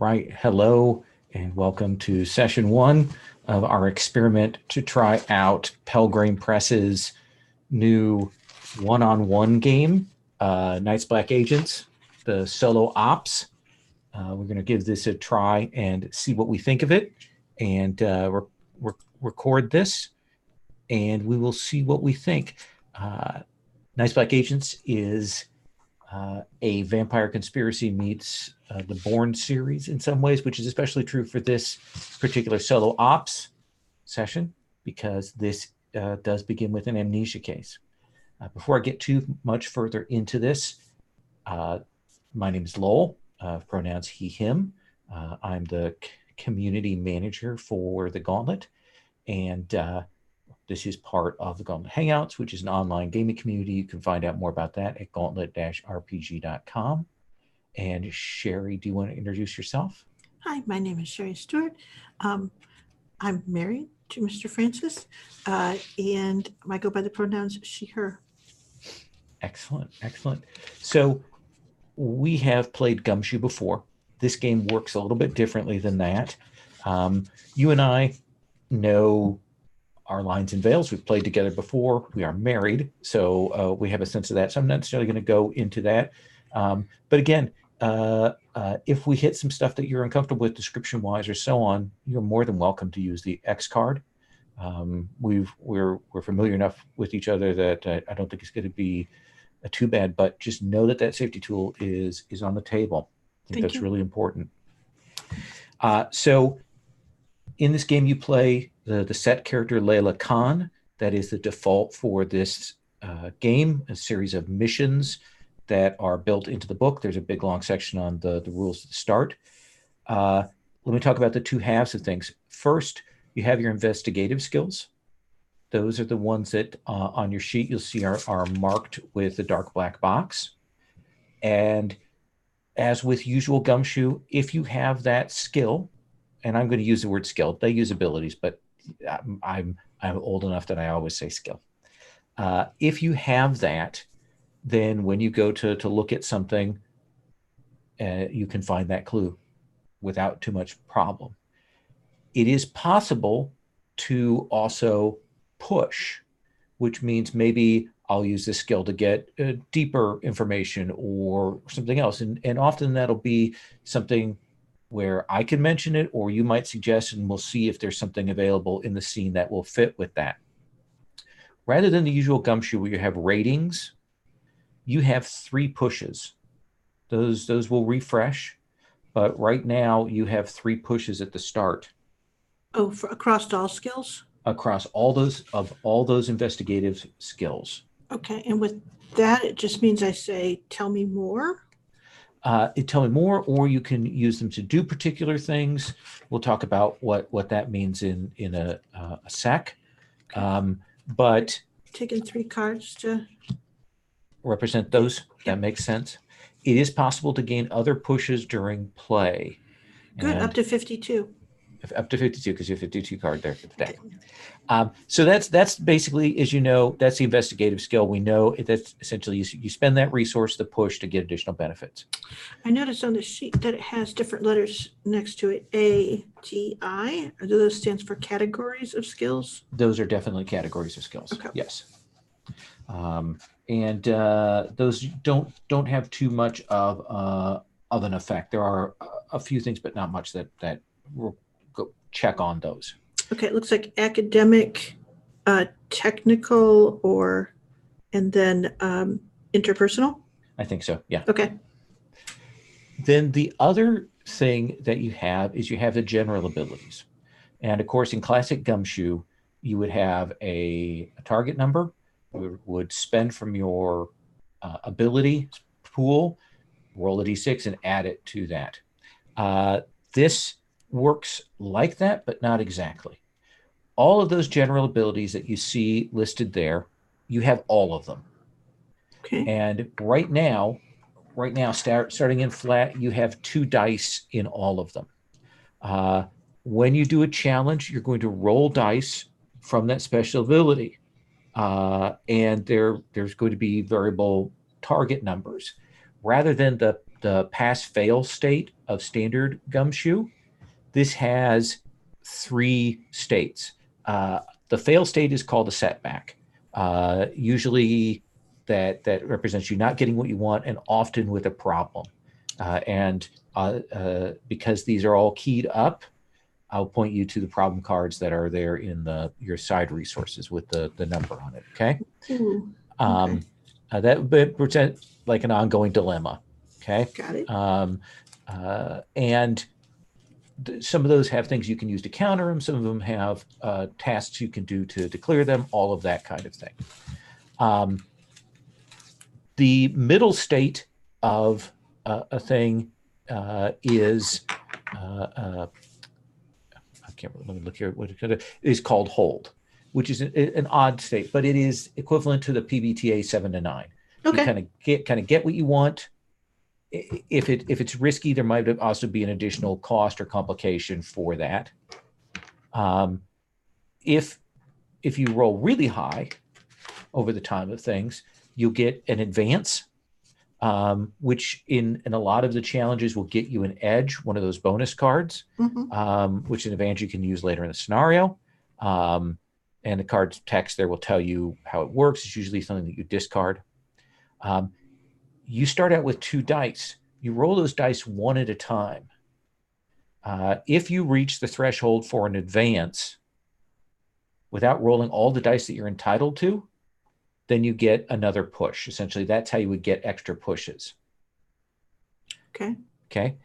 right. Hello and welcome to session one of our experiment to try out Pelgrane Press's new one-on-one game, Night's Black Agents, the solo ops. We're going to give this a try and see what we think of it, and record this, and we will see what we think. Night's Black Agents is a vampire conspiracy meets the Bourne series in some ways, which is especially true for this particular solo ops session, because this does begin with an amnesia case. Before I get too much further into this, my name is Lowell, pronouns he, him. I'm the community manager for the Gauntlet, and this is part of the Gauntlet Hangouts, which is an online gaming community. You can find out more about that at gauntlet-rpg.com. And Sherry, do you want to introduce yourself? Hi, my name is Sherry Stewart. I'm married to Mr. Francis, and I go by the pronouns she, her. Excellent, excellent. So we have played Gumshoe before. This game works a little bit differently than that. You and I know our lines and veils. We've played together before. We are married, so we have a sense of that. So I'm not necessarily going to go into that. But again, if we hit some stuff that you're uncomfortable with description-wise or so on, you're more than welcome to use the X card. We're familiar enough with each other that I don't think it's going to be too bad, but just know that that safety tool is on the table. I think that's really important. So in this game, you play the set character Layla Khan. That is the default for this game, a series of missions that are built into the book. There's a big long section on the rules at the start. Let me talk about the two halves of things. First, you have your investigative skills. Those are the ones that on your sheet you'll see are marked with the dark black box. And as with usual Gumshoe, if you have that skill, and I'm going to use the word skill, they use abilities, but I'm old enough that I always say skill. If you have that, then when you go to look at something, you can find that clue without too much problem. It is possible to also push, which means maybe I'll use this skill to get deeper information or something else. And often that'll be something where I can mention it, or you might suggest, and we'll see if there's something available in the scene that will fit with that. Rather than the usual Gumshoe where you have ratings, you have 3 pushes. Those will refresh, but right now you have 3 pushes at the start. Oh, for across all skills? Across all those investigative skills. Okay, and with that, it just means I say, tell me more? Tell me more, or you can use them to do particular things. We'll talk about what that means in a sec. Okay. But taking 3 cards to represent those. That makes sense. It is possible to gain other pushes during play. Good, up to 52. Up to 52, because you have a 52 card there for the deck. So that's basically, as you know, that's the investigative skill. We know that's essentially you spend that resource, the push, to get additional benefits. I noticed on the sheet that it has different letters next to it. A, G, I. Do those stands for categories of skills? Those are definitely categories of skills. Okay. Yes. And those don't have too much of an effect. There are a few things, but not much that will go check on those. Okay, it looks like academic, technical, and then interpersonal. I think so. Yeah. Okay. Then the other thing that you have is you have the general abilities, and of course in classic Gumshoe you would have a target number. You would spend from your ability pool, roll a d6, and add it to that. This works like that, but not exactly. All of those general abilities that you see listed there, you have all of them. Okay. And right now, starting in flat, you have 2 dice in all of them. When you do a challenge, you're going to roll dice from that special ability. And there's going to be variable target numbers. Rather than the the pass-fail state of standard gumshoe. This has 3 states. The fail state is called a setback. Usually that represents you not getting what you want, and often with a problem. And because these are all keyed up, I'll point you to the problem cards that are there in your side resources with the number on it. Okay. Ooh, okay. That presents like an ongoing dilemma. Okay. Got it. And some of those have things you can use to counter them. Some of them have tasks you can do to clear them, all of that kind of thing. The middle state of a thing is, I can't remember, let me look here, what it is called hold, which is an odd state, but it is equivalent to the PBTA 7 to 9. Okay. You kind of get what you want. If it's risky, there might also be an additional cost or complication for that. If you roll really high over the time of things, you'll get an advance, which in a lot of the challenges will get you an edge, one of those bonus cards, which is an advantage you can use later in the scenario. And the card's text there will tell you how it works. It's usually something that you discard. You start out with 2 dice. You roll those dice one at a time. If you reach the threshold for an advance without rolling all the dice that you're entitled to, then you get another push. Essentially, that's how you would get extra pushes. Okay. Okay.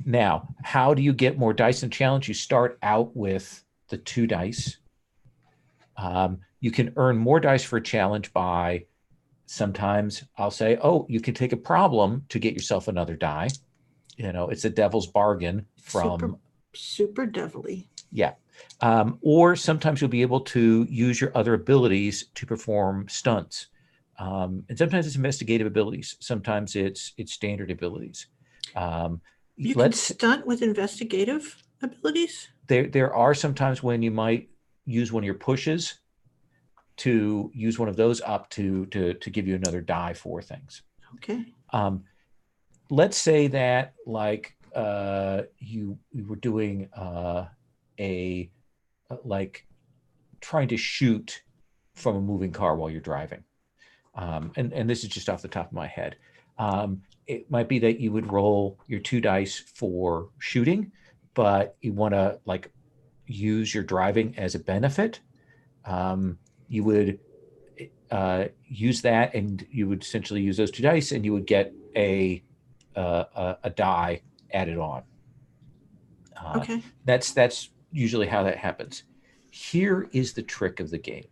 Now, how do you get more dice in a challenge? You start out with the 2 dice. You can earn more dice for a challenge by, sometimes I'll say, oh, you can take a problem to get yourself another die. It's a devil's bargain from super devilly. Yeah. Or sometimes you'll be able to use your other abilities to perform stunts. And sometimes it's investigative abilities. Sometimes it's standard abilities. You can stunt with investigative abilities? There are sometimes when you might use one of your pushes to use one of those up to give you another die for things. Okay. Let's say that like you were doing like trying to shoot from a moving car while you're driving. And this is just off the top of my head. It might be that you would roll your 2 dice for shooting, but you want to like use your driving as a benefit. You would use that, and you would essentially use those 2 dice, and you would get a die added on. Okay. That's usually how that happens. Here is the trick of the game,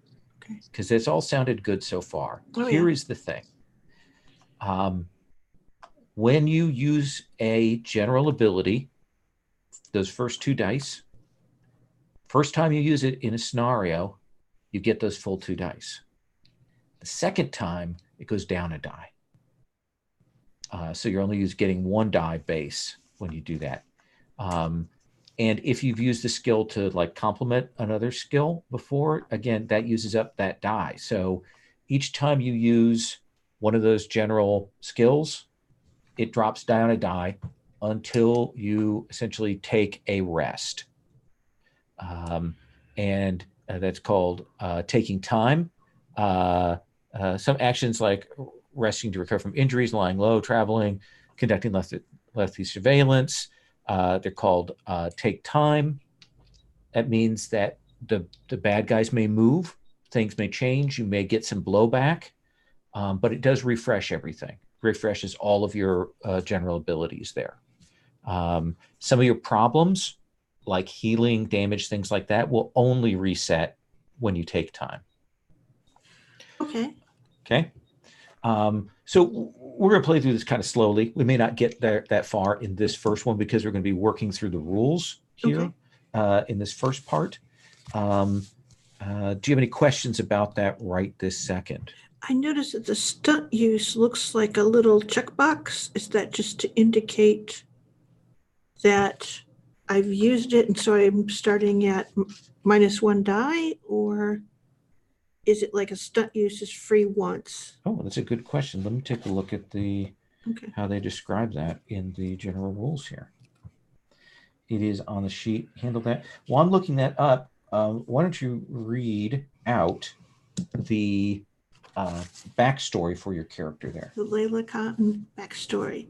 because it's all sounded good so far. Here is the thing. When you use a general ability, those first 2 dice, first time you use it in a scenario, you get those full 2 dice. The second time, it goes down a die. So you're only getting 1 die base when you do that. And if you've used the skill to like complement another skill before, again, that uses up that die. So each time you use one of those general skills, it drops down a die until you essentially take a rest. And that's called taking time. Some actions like resting to recover from injuries, lying low, traveling, conducting lefty surveillance. They're called take time. That means that the bad guys may move, things may change, you may get some blowback, but it does refresh everything. Refreshes all of your general abilities there. Some of your problems, like healing, damage, things like that, will only reset when you take time. Okay. Okay. So we're going to play through this kind of slowly. We may not get there that far in this first one because we're going to be working through the rules here in this first part. Do you have any questions about that right this second? I noticed that the stunt use looks like a little checkbox. Is that just to indicate that I've used it and so I'm starting at -1 die, or is it like a stunt use is free once? Oh, that's a good question. Let me take a look at the Okay. how they describe that in the general rules here. It is on the sheet. Handle that. While I'm looking that up, why don't you read out the backstory for your character there? The Layla Khan backstory.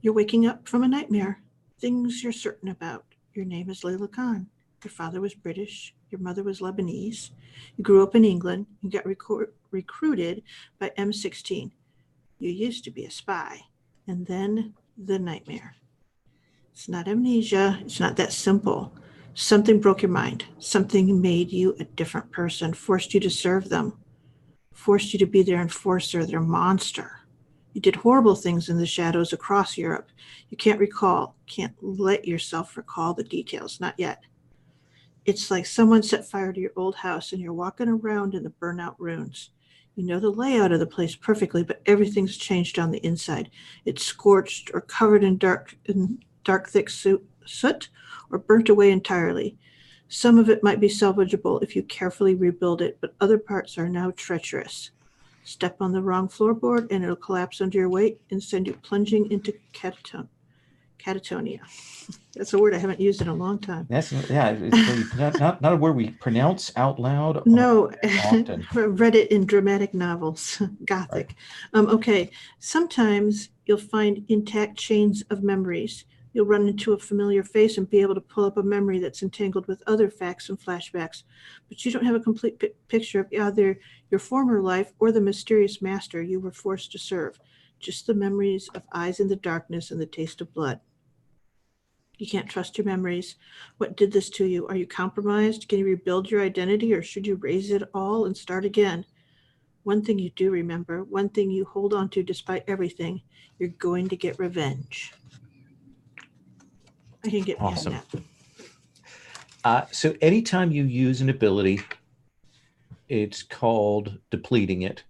You're waking up from a nightmare. Things you're certain about. Your name is Layla Khan. Your father was British. Your mother was Lebanese. You grew up in England. You got recruited by M16. You used to be a spy. And then the nightmare. It's not amnesia. It's not that simple. Something broke your mind. Something made you a different person, forced you to serve them, forced you to be their enforcer, their monster. You did horrible things in the shadows across Europe. You can't let yourself recall the details, not yet. It's like someone set fire to your old house and you're walking around in the burnout ruins. You know the layout of the place perfectly, but everything's changed on the inside. It's scorched or covered in dark, thick soot, or burnt away entirely. Some of it might be salvageable if you carefully rebuild it, but other parts are now treacherous. Step on the wrong floorboard and it'll collapse under your weight and send you plunging into catatonia. That's a word I haven't used in a long time. That's not a word we pronounce out loud. No, often. read it in dramatic novels, Gothic. Right. Okay, sometimes you'll find intact chains of memories. You'll run into a familiar face and be able to pull up a memory that's entangled with other facts and flashbacks, but you don't have a complete picture of either your former life or the mysterious master you were forced to serve. Just the memories of eyes in the darkness and the taste of blood. You can't trust your memories. What did this to you? Are you compromised? Can you rebuild your identity, or should you raise it all and start again? One thing you do remember, one thing you hold on to despite everything, you're going to get revenge. I can get awesome. behind that. So anytime you use an ability, it's called depleting it.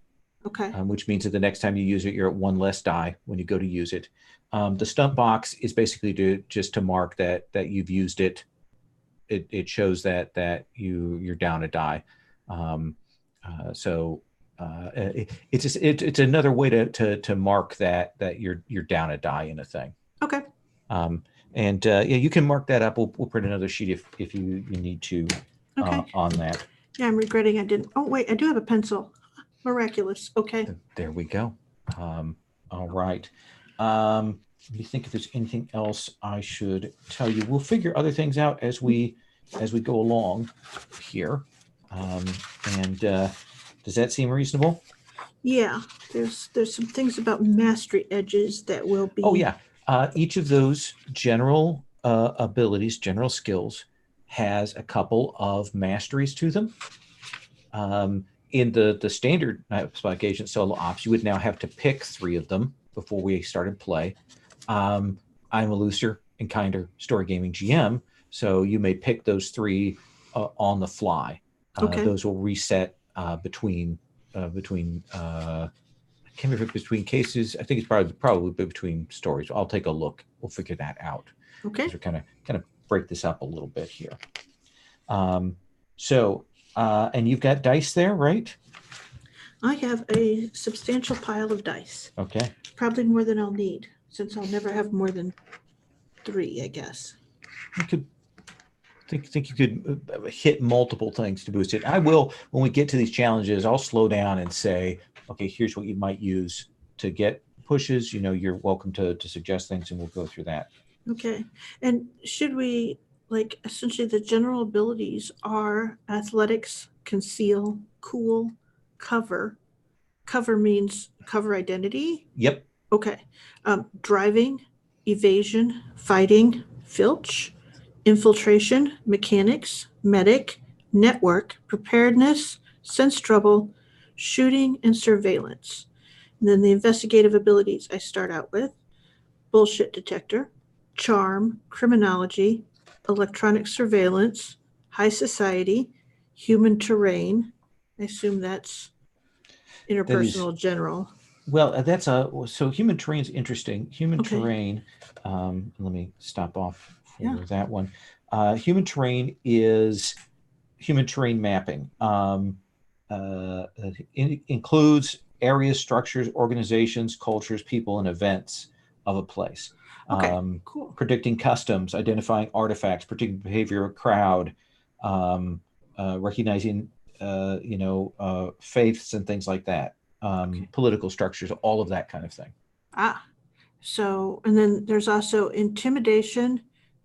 Okay. Which means that the next time you use it, you're at one less die when you go to use it. The stunt box is basically to mark that you've used it. It shows that you're down a die. It's another way to mark that you're down a die in a thing. Okay. You can mark that up. We'll print another sheet if you need to on that. Yeah, I'm regretting I didn't. Oh wait, I do have a pencil. Miraculous. Okay. There we go. All right. Let me think if there's anything else I should tell you. We'll figure other things out as we go along here. Does that seem reasonable? Yeah. There's some things about mastery edges that will be. Oh yeah. Each of those general abilities, general skills, has a couple of masteries to them. In the standard Spike Agent solo ops, you would now have to pick 3 of them before we started play. I'm a looser and kinder story gaming GM, so you may pick those 3 on the fly. Okay. Those will reset between I can't remember between cases. I think it's probably between stories. I'll take a look. We'll figure that out. Okay. So kind of break this up a little bit here. And you've got dice there, right? I have a substantial pile of dice. Okay. Probably more than I'll need, since I'll never have more than 3, I guess. You could think you could hit multiple things to boost it. I will, when we get to these challenges, I'll slow down and say, okay, here's what you might use to get pushes. You're welcome to suggest things, and we'll go through that. Okay. And should we, essentially the general abilities are athletics, conceal, cool, cover. Cover means cover identity? Yep. Okay. Driving, evasion, fighting, filch, infiltration, mechanics, medic, network, preparedness, sense trouble, shooting, and surveillance. And then the investigative abilities I start out with: bullshit detector, charm, criminology, electronic surveillance, high society, human terrain. I assume that's interpersonal general. Well, so human terrain is interesting. Human terrain, let me stop off for that one. Human terrain is human terrain mapping. It includes areas, structures, organizations, cultures, people, and events of a place. Okay, cool. Predicting customs, identifying artifacts, predicting behavior of a crowd, recognizing, faiths and things like that, Okay. political structures, all of that kind of thing. Ah, so, and then there's also intimidation,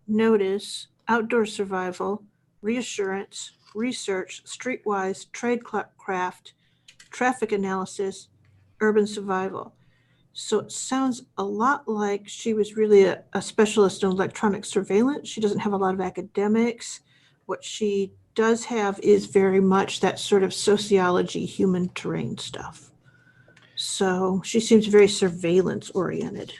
notice, outdoor survival, reassurance, research, streetwise, tradecraft, traffic analysis, urban survival. So it sounds a lot like she was really a specialist in electronic surveillance. She doesn't have a lot of academics. What she does have is very much that sort of sociology, human terrain stuff. So she seems very surveillance oriented.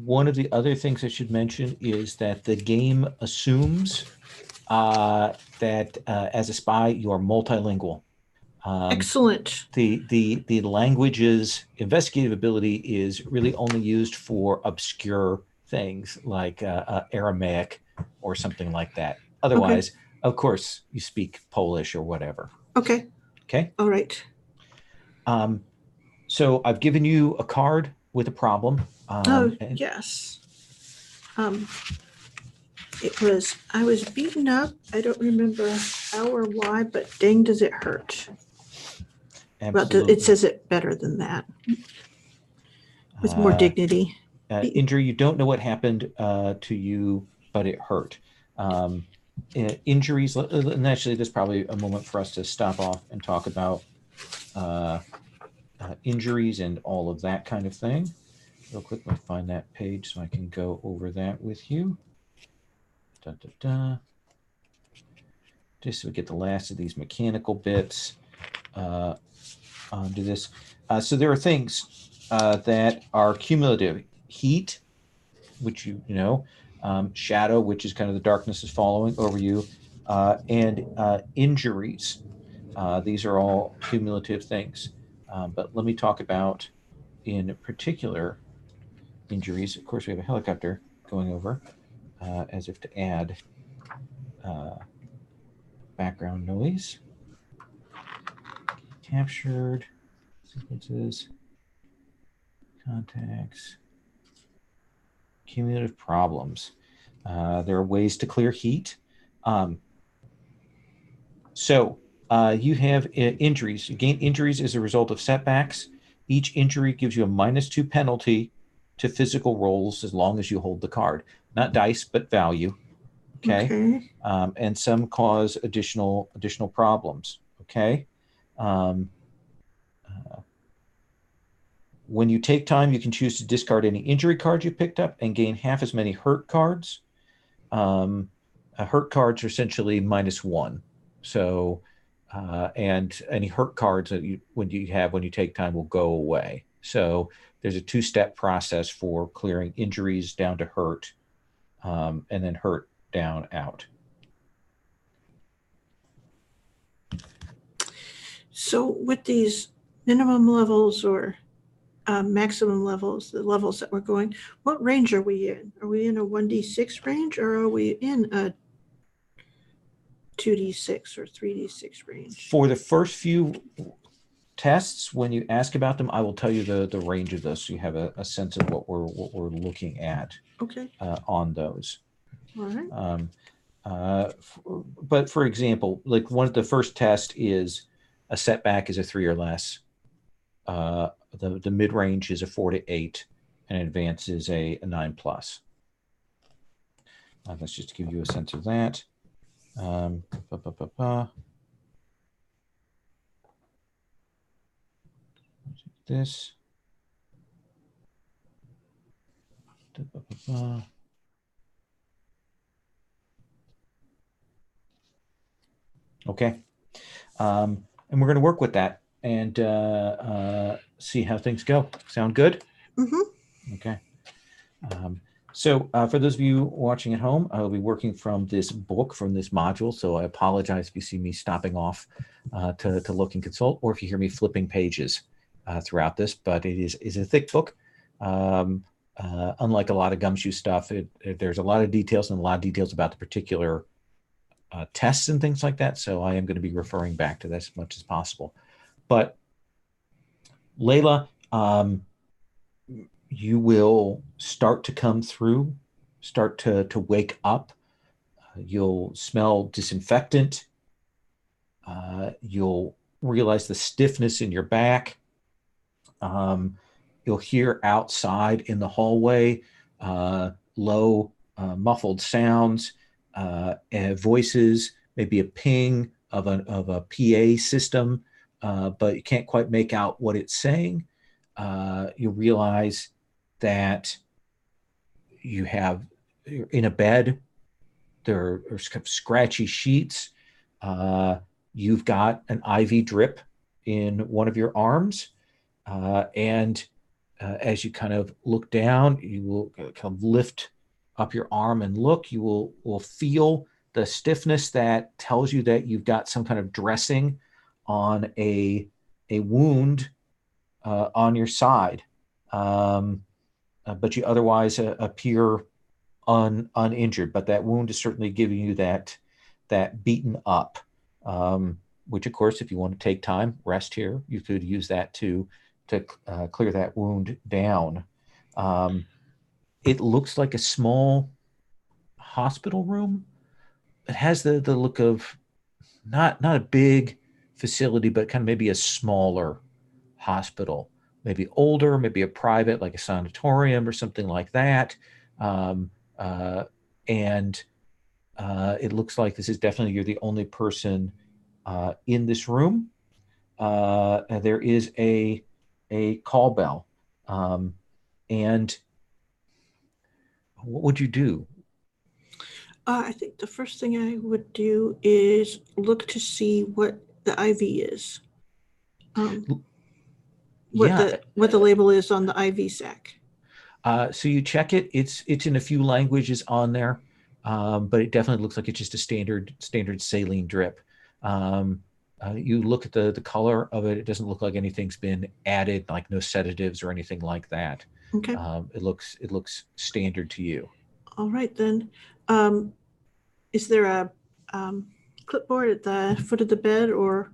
One of the other things I should mention is that the game assumes that as a spy, you are multilingual. Um, Excellent. the language's investigative ability is really only used for obscure things like Aramaic or something like that. Okay. Otherwise, of course, you speak Polish or whatever. Okay. Okay. All right. So I've given you a card with a problem. Oh, And yes. Um, I was beaten up. I don't remember how or why, but dang, does it hurt. Well, absolutely. it says it better than that with more dignity. Injury, you don't know what happened to you, but it hurt. Injuries, and actually, there's probably a moment for us to stop off and talk about injuries and all of that kind of thing. Real quick, let me find that page so I can go over that with you. Da, da, da. Just so we get the last of these mechanical bits onto this. So there are things that are cumulative. Heat, which you know, shadow, which is kind of the darkness is following over you, and injuries. These are all cumulative things. But let me talk about, in particular, injuries. Of course, we have a helicopter going over, as if to add background noise. Captured sequences, contacts, cumulative problems. There are ways to clear heat. So you have injuries. You gain injuries as a result of setbacks. Each injury gives you a -2 penalty to physical rolls as long as you hold the card. Not dice, but value. Okay. Okay. And some cause additional problems. Okay. Um, when you take time, you can choose to discard any injury cards you picked up and gain half as many hurt cards. Hurt cards are essentially -1. So, and any hurt cards that when you take time will go away. So there's a 2-step process for clearing injuries down to hurt, and then hurt down out. So with these minimum levels or maximum levels, the levels that we're going, what range are we in? Are we in a 1d6 range or are we in a 2d6 or 3d6 range? For the first few tests, when you ask about them, I will tell you the range of those, so you have a sense of what we're looking at. Okay. On those. All right. But for example, like one of the first test is a setback is a 3 or less. The mid range is a 4 to 8, and advance is a 9+. That's just to give you a sense of that. This. Okay. And we're going to work with that and see how things go. Sound good? Mm-hmm. Okay. So for those of you watching at home, I'll be working from this book, from this module. So I apologize if you see me stopping off to look and consult, or if you hear me flipping pages throughout this. But it is a thick book. Unlike a lot of Gumshoe stuff, there's a lot of details and a lot of details about the particular tests and things like that. So I am going to be referring back to that as much as possible. But Layla, you will start to come through, start to wake up. You'll smell disinfectant. You'll realize the stiffness in your back. You'll hear outside in the hallway low, muffled sounds, voices, maybe a ping of a PA system, but you can't quite make out what it's saying. You realize that you're in a bed. There are scratchy sheets. Uh, you've got an IV drip in one of your arms. And as you kind of look down, you will kind of lift up your arm and look. You will feel the stiffness that tells you that you've got some kind of dressing on a wound on your side. But you otherwise appear uninjured. But that wound is certainly giving you that beaten up. Which, of course, if you want to take time, rest here, you could use that to clear that wound down. It looks like a small hospital room. It has the look of not a big facility, but kind of maybe a smaller hospital, maybe older, maybe a private, like a sanatorium or something like that. Um, and It looks like this is definitely you're the only person in this room. There is a call bell, um, and what would you do? I think the first thing I would do is look to see what the IV is. Yeah, What the label is on the IV sac. so you check it. It's in a few languages on there, but it definitely looks like it's just a standard saline drip. Um, you look at the color of it. It doesn't look like anything's been added, like no sedatives or anything like that. Okay. It looks standard to you. All right then. Um, is there a clipboard at the foot of the bed or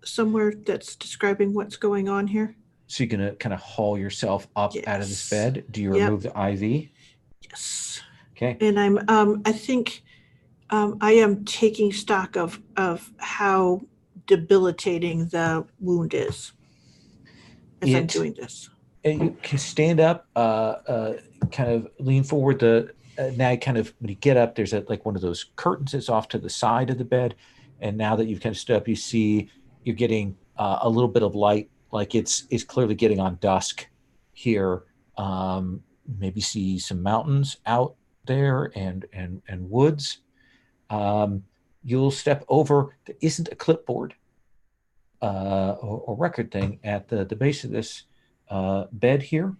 somewhere that's describing what's going on here? So you're gonna kind of haul yourself up out of this Yes. bed. Do you Yep. remove the IV? Yes. Okay. And I think I am taking stock of how debilitating the wound is as I'm It doing this. You can stand up, kind of lean forward. The Now you kind of when you get up, there's like one of those curtains that's off to the side of the bed, and now that you've kind of stood up, you see you're getting a little bit of light. Like it's clearly getting on dusk here. Maybe see some mountains out there and woods. Um, you'll step over. There isn't a clipboard or record thing at the base of this bed here.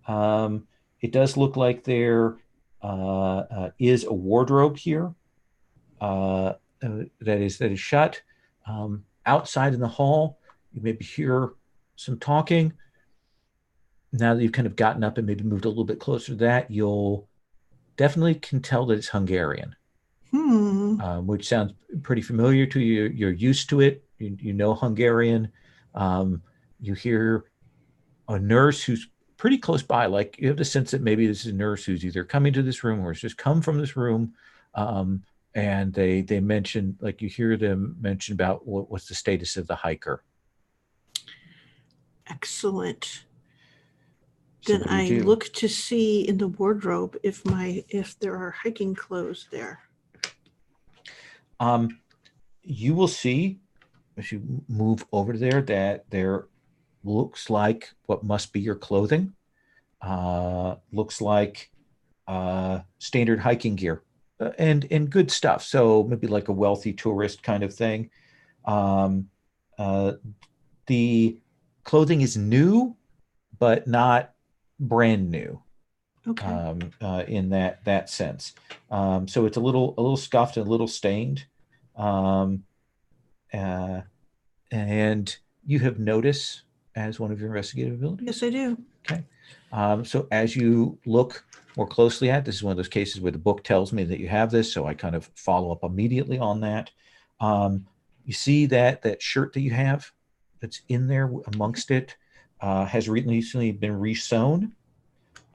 Um, it does look like there is a wardrobe here that is shut. Outside in the hall, you maybe hear some talking. Now that you've kind of gotten up and maybe moved a little bit closer to that, you'll definitely can tell that it's Hungarian, Hmm. which sounds pretty familiar to you. You're used to it. You know Hungarian. Um, you hear a nurse who's pretty close by. Like you have the sense that maybe this is a nurse who's either coming to this room or has just come from this room. Um, and they mention, like you hear them mention about what's the status of the hiker. Excellent. So Then what do you I do? look to see in the wardrobe if there are hiking clothes there. Um, you will see as you move over there that there looks like what must be your clothing. Looks like standard hiking gear and good stuff. So maybe like a wealthy tourist kind of thing. Um, uh, the clothing is new, but not brand new Okay. in that sense. So it's a little scuffed and a little stained. Um, uh, and you have notice as one of your investigative abilities. Yes, I do. Okay. So as you look more closely at, this is one of those cases where the book tells me that you have this, so I kind of follow up immediately on that. You see that shirt that you have that's in there amongst it. has recently been resewn.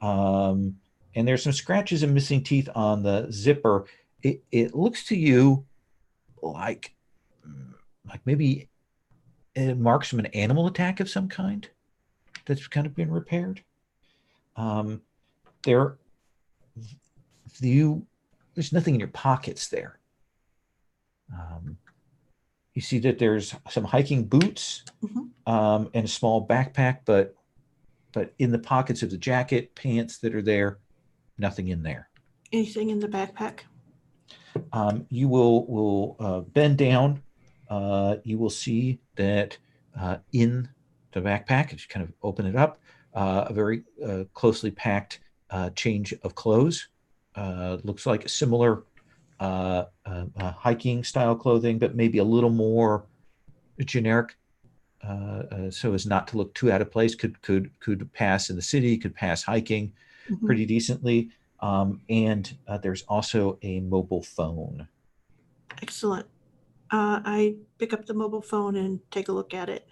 And there's some scratches and missing teeth on the zipper. It looks to you like maybe it marks from an animal attack of some kind that's kind of been repaired. Um, there, there's nothing in your pockets there. You see that there's some hiking boots and a small backpack, but in the pockets of the jacket, pants that are there, nothing in there. Anything in the backpack? You will bend down. You will see that in the backpack, as you kind of open it up, a very closely packed change of clothes. Looks like a similar hiking style clothing, but maybe a little more generic, so as not to look too out of place. Could pass in the city, could pass hiking pretty decently. And there's also a mobile phone. Excellent. I pick up the mobile phone and take a look at it.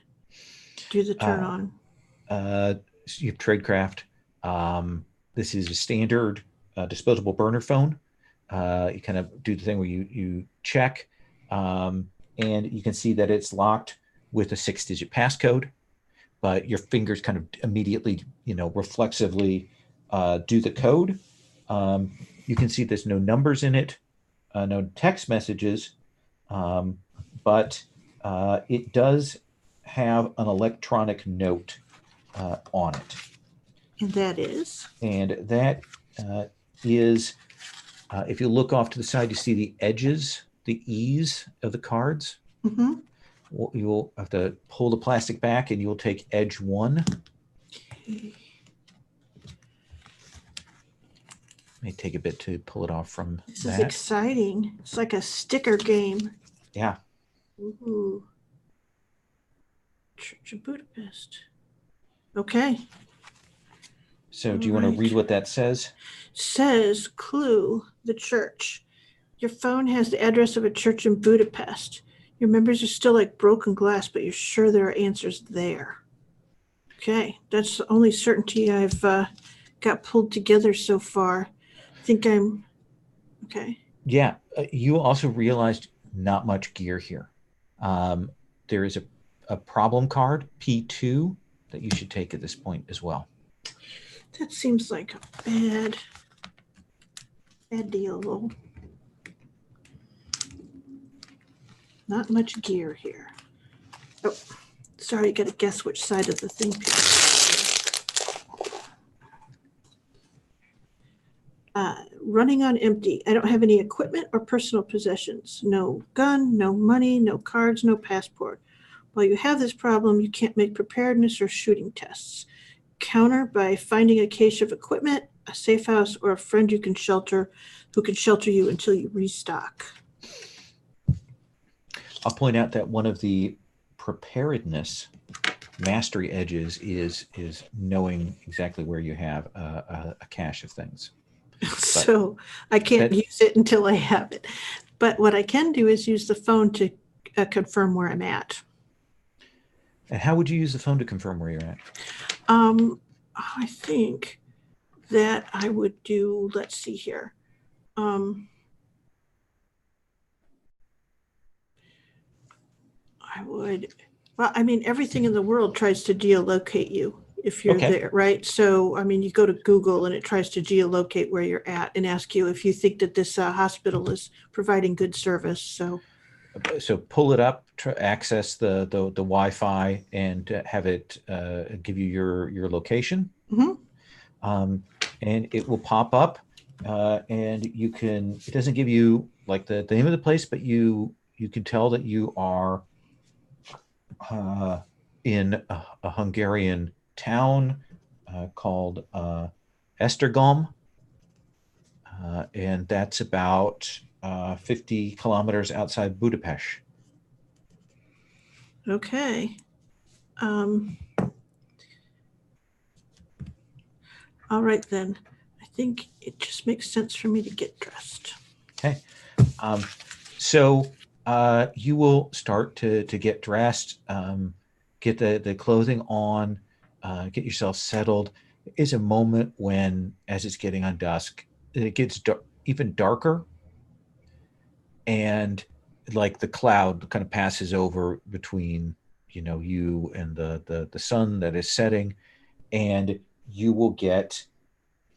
Do the turn on. You have Tradecraft. This is a standard disposable burner phone. You kind of do the thing where you check, and you can see that it's locked with a 6-digit passcode, but your fingers kind of immediately, reflexively do the code. You can see there's no numbers in it, no text messages, but it does have an electronic note on it. And that is? And that is, if you look off to the side, you see the edges, the E's of the cards. You'll have to pull the plastic back and you'll take edge 1. Okay. May take a bit to pull it off from This is exciting. It's like a sticker game. Yeah. Ooh. Church of Budapest. Okay. So do you want to read what that says? Says, clue, the church. Your phone has the address of a church in Budapest. Your members are still like broken glass, but you're sure there are answers there. Okay. That's the only certainty I've got pulled together so far. I think I'm okay. Yeah. You also realized not much gear here. There is a problem card, P2, that you should take at this point as well. That seems like a bad deal, though. Not much gear here. Oh, sorry, got to guess which side of the thing. Running on empty. I don't have any equipment or personal possessions. No gun, no money, no cards, no passport. While you have this problem, you can't make preparedness or shooting tests. Counter by finding a cache of equipment, a safe house, or a friend who can shelter you until you restock. I'll point out that one of the preparedness mastery edges is knowing exactly where you have a cache of things. So I can't use it until I have it. But what I can do is use the phone to confirm where I'm at. And how would you use the phone to confirm where you're at? I think that I would do, let's see here. Everything in the world tries to geolocate you if you're there, right? So, you go to Google and it tries to geolocate where you're at and ask you if you think that this hospital is providing good service. So pull it up, access the Wi-Fi, and have it give you your location. And it will pop up, and you can. It doesn't give you like the name of the place, but you can tell that you are in a Hungarian town called Esztergom, and that's about 50 kilometers outside Budapest. Okay. All right, then. I think it just makes sense for me to get dressed. Okay. So you will start to get dressed, get the clothing on. get yourself settled. Is a moment when, as it's getting on dusk, it gets even darker, and like the cloud kind of passes over between you and the sun that is setting, and you will get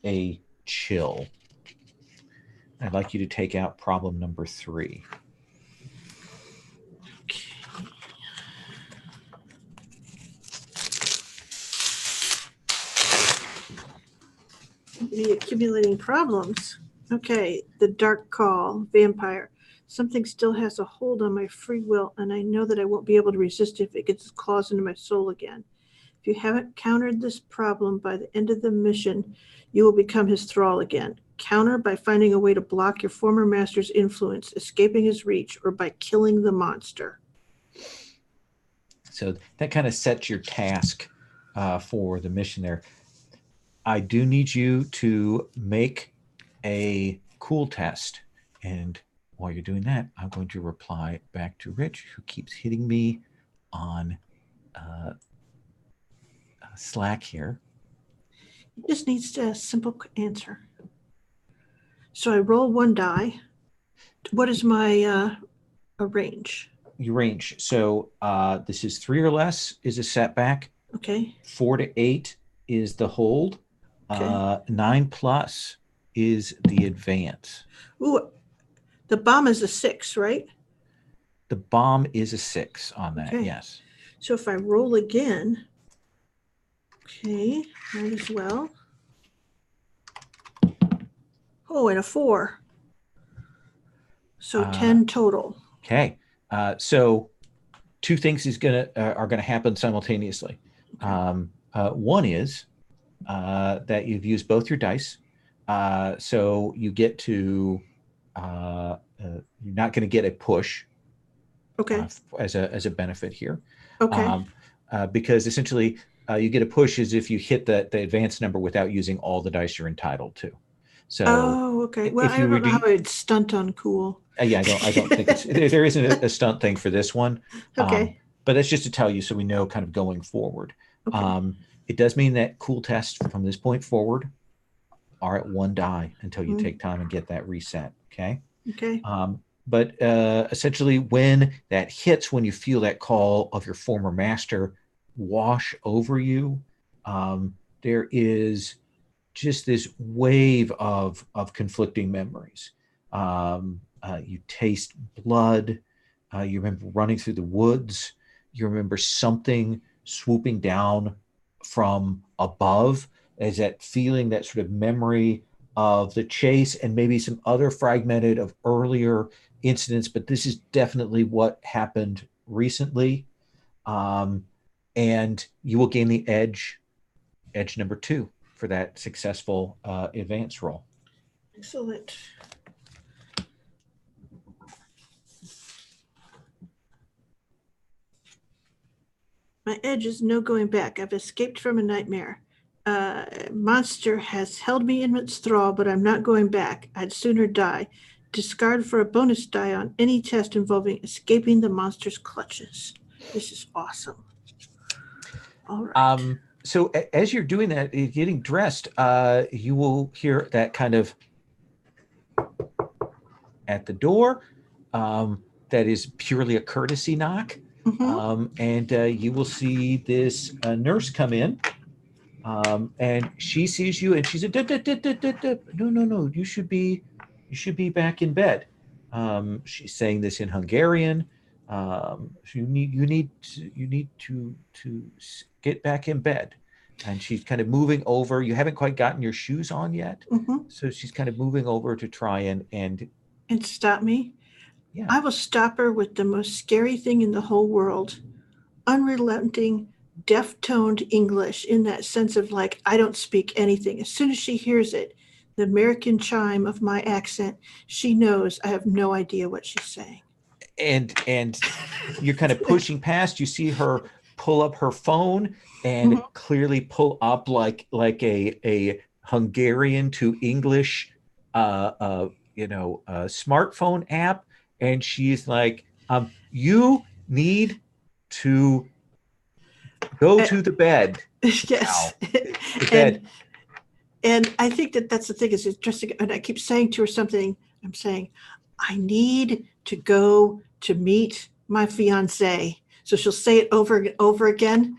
a chill. I'd like you to take out problem number 3. The accumulating problems. Okay, the dark call, vampire. Something still has a hold on my free will, and I know that I won't be able to resist if it gets its claws into my soul again. If you haven't countered this problem by the end of the mission, you will become his thrall again. Counter by finding a way to block your former master's influence, escaping his reach, or by killing the monster. So that kind of sets your task for the mission there. I do need you to make a cool test. And while you're doing that, I'm going to reply back to Rich, who keeps hitting me on Slack here. It just needs a simple answer. So I roll 1 die. What is my range? Your range. So this is 3 or less is a setback. Okay. 4 to 8 is the hold. Okay. 9 plus is the advance. Ooh, the bomb is a 6, right? The bomb is a 6 on that, Okay. yes. So if I roll again, okay, might as well. Oh, and a 4. So 10 total. Okay. So 2 things are gonna happen simultaneously. Okay. One is that you've used both your dice, so you get to you're not going to get a push. Okay. As a benefit here. Okay. Because essentially you get a push as if you hit the advanced number without using all the dice you're entitled to. So Oh, okay. Well, if I you don't know how I'd stunt on cool. yeah, I don't think there isn't a stunt thing for this one. Okay. But that's just to tell you so we know kind of going forward. Okay. It does mean that cool tests from this point forward are at 1 die until you take time and get that reset. Okay. Okay. But essentially, when that hits, when you feel that call of your former master wash over you, there is just this wave of conflicting memories. You taste blood. You remember running through the woods. You remember something swooping down from above. As that feeling, that sort of memory of the chase, and maybe some other fragmented of earlier incidents, but this is definitely what happened recently. And you will gain the edge number 2 for that successful advance roll. Excellent. My edge is no going back. I've escaped from a nightmare. Monster has held me in its thrall, but I'm not going back. I'd sooner die. Discard for a bonus die on any test involving escaping the monster's clutches. This is awesome. All right. So as you're doing that, getting dressed, you will hear that kind of at the door. That is purely a courtesy knock. And you will see this nurse come in. And she sees you, and she's no, you should be back in bed. She's saying this in Hungarian. You need to get back in bed. And she's kind of moving over. You haven't quite gotten your shoes on yet, so she's kind of moving over to try and stop me. Yeah. I will stop her with the most scary thing in the whole world: unrelenting, deaf-toned English, in that sense of like, I don't speak anything. As soon as she hears it, the American chime of my accent, she knows I have no idea what she's saying. And you're kind of pushing past. You see her pull up her phone and clearly pull up like a Hungarian to English smartphone app, and she's like, you need to Go to the bed. Yes. Now. The bed. and and I think that that's the thing is interesting. And I keep saying to her something. I'm saying, I need to go to meet my fiance. So she'll say it over and over again,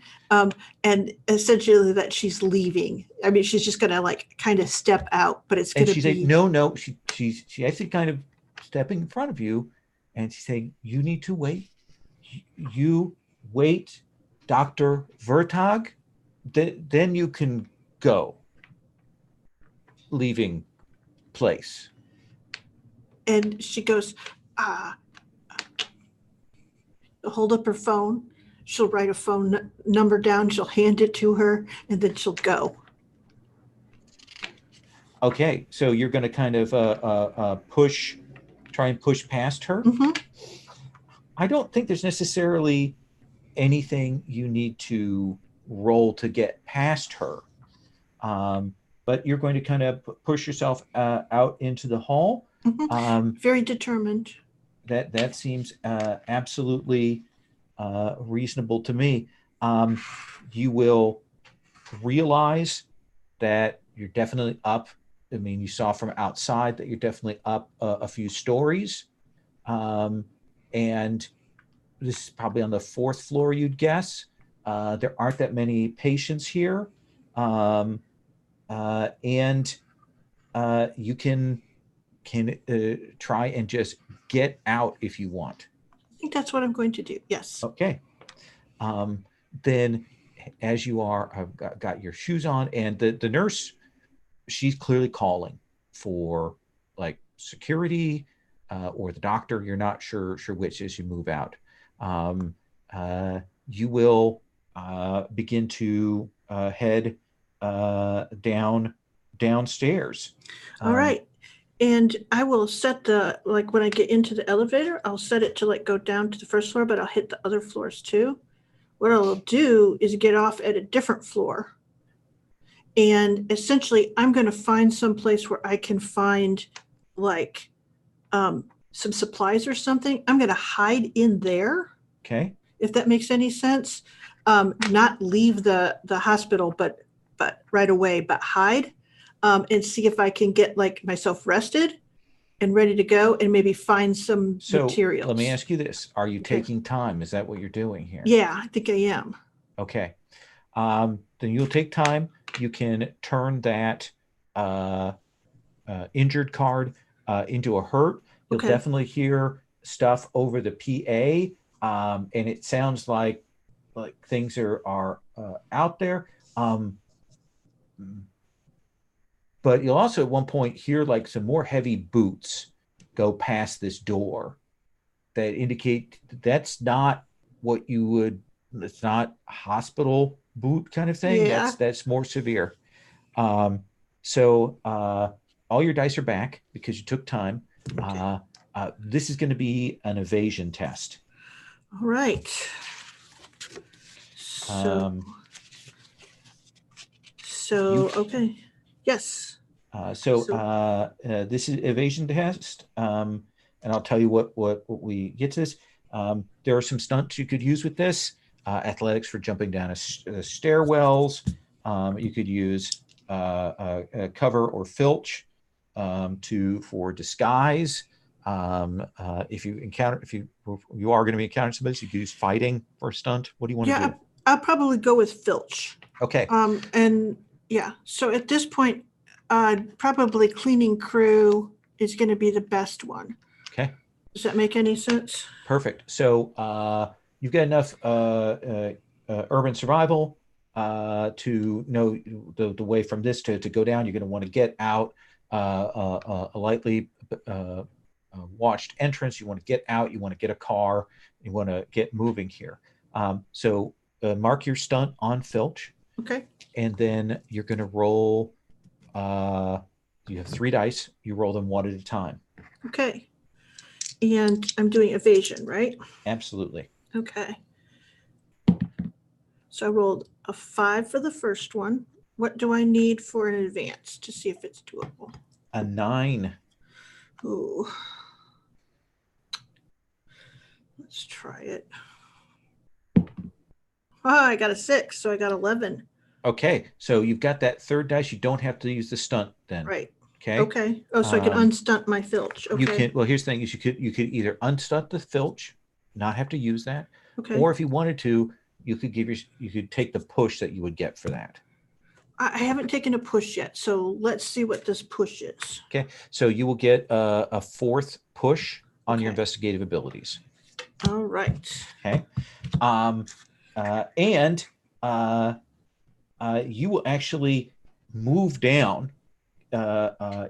and essentially that she's leaving. I mean, she's just gonna like kind of step out, but it's And gonna she's like, be no. She actually kind of stepping in front of you, and she's saying, you need to wait. You wait, Dr. Vertag. Then you can go, leaving place. and she goes, ah, hold up her phone. She'll write a phone number down. She'll hand it to her, and then she'll go. Okay, so you're going to kind of try and push past her. Mm-hmm. I don't think there's necessarily anything you need to roll to get past her. But you're going to kind of push yourself out into the hall. Mm-hmm. Um, Very determined. that seems absolutely reasonable to me. You will realize that you're definitely up. I mean, you saw from outside that you're definitely up a few stories. And this is probably on the fourth floor, you'd guess. There aren't that many patients here. Um, and you can try and just get out if you want. I think that's what I'm going to do. Yes. Okay. Um, then as you are, I've got your shoes on, and the nurse, she's clearly calling for like security or the doctor. You're not sure which as you move out. Um, you will begin to head downstairs. All Um, right. And I will set like when I get into the elevator, I'll set it to like go down to the first floor, but I'll hit the other floors too. What I'll do is get off at a different floor. And essentially, I'm going to find some place where I can find like some supplies or something. I'm going to hide in there, okay. if that makes any sense. Not leave the hospital, but right away, but hide, and see if I can get like myself rested and ready to go, and maybe find some So let me materials. ask you this. Are you Okay. taking time? Is that what you're doing here? Yeah, I think I am. Okay. Then you'll take time. You can turn that uh, injured card into a hurt. You'll Okay. definitely hear stuff over the PA, and it sounds like things are out there. Um, but you'll also at one point hear like some more heavy boots go past this door that indicate that's not what you would. It's not a hospital boot kind of thing. Yeah. That's more severe. Um, so all your dice are back because you took time. Okay. This is going to be an evasion test. All right. So Um, so you okay. Yes. so So this is evasion test, and I'll tell you what we get to this. There are some stunts you could use with this. Athletics for jumping down stairwells. You could use cover or filch for disguise. If you are going to be encountering somebody, so you could use fighting for a stunt. What do you want to yeah, do? I'll probably go with Filch. Okay. And yeah, so at this point, probably cleaning crew is going to be the best one. Okay. Does that make any sense? Perfect. So you've got enough urban survival to know the way from this to go down. You're going to want to get out a lightly watched entrance. You want to get out. You want to get a car. You want to get moving here. So mark your stunt on Filch, Okay. and then you're going to roll. You have 3 dice. You roll them one at a time. Okay. And I'm doing evasion, right? Absolutely. Okay. So I rolled a 5 for the first one. What do I need for an advance to see if it's doable? A 9. Ooh. Let's try it. Oh, I got a 6, so I got 11. Okay, so you've got that third dice. You don't have to use the stunt then. Right. Okay. Okay. Oh, so I can Um, unstunt my filch. you Okay. can, well, here's the thing is you could either unstunt the filch, not have to use that, Okay. or if you wanted to, you could take the push that you would get for that. I haven't taken a push yet, so let's see what this push is. Okay, so you will get a fourth push on your Okay. investigative abilities. All right. Okay. Um, and you will actually move down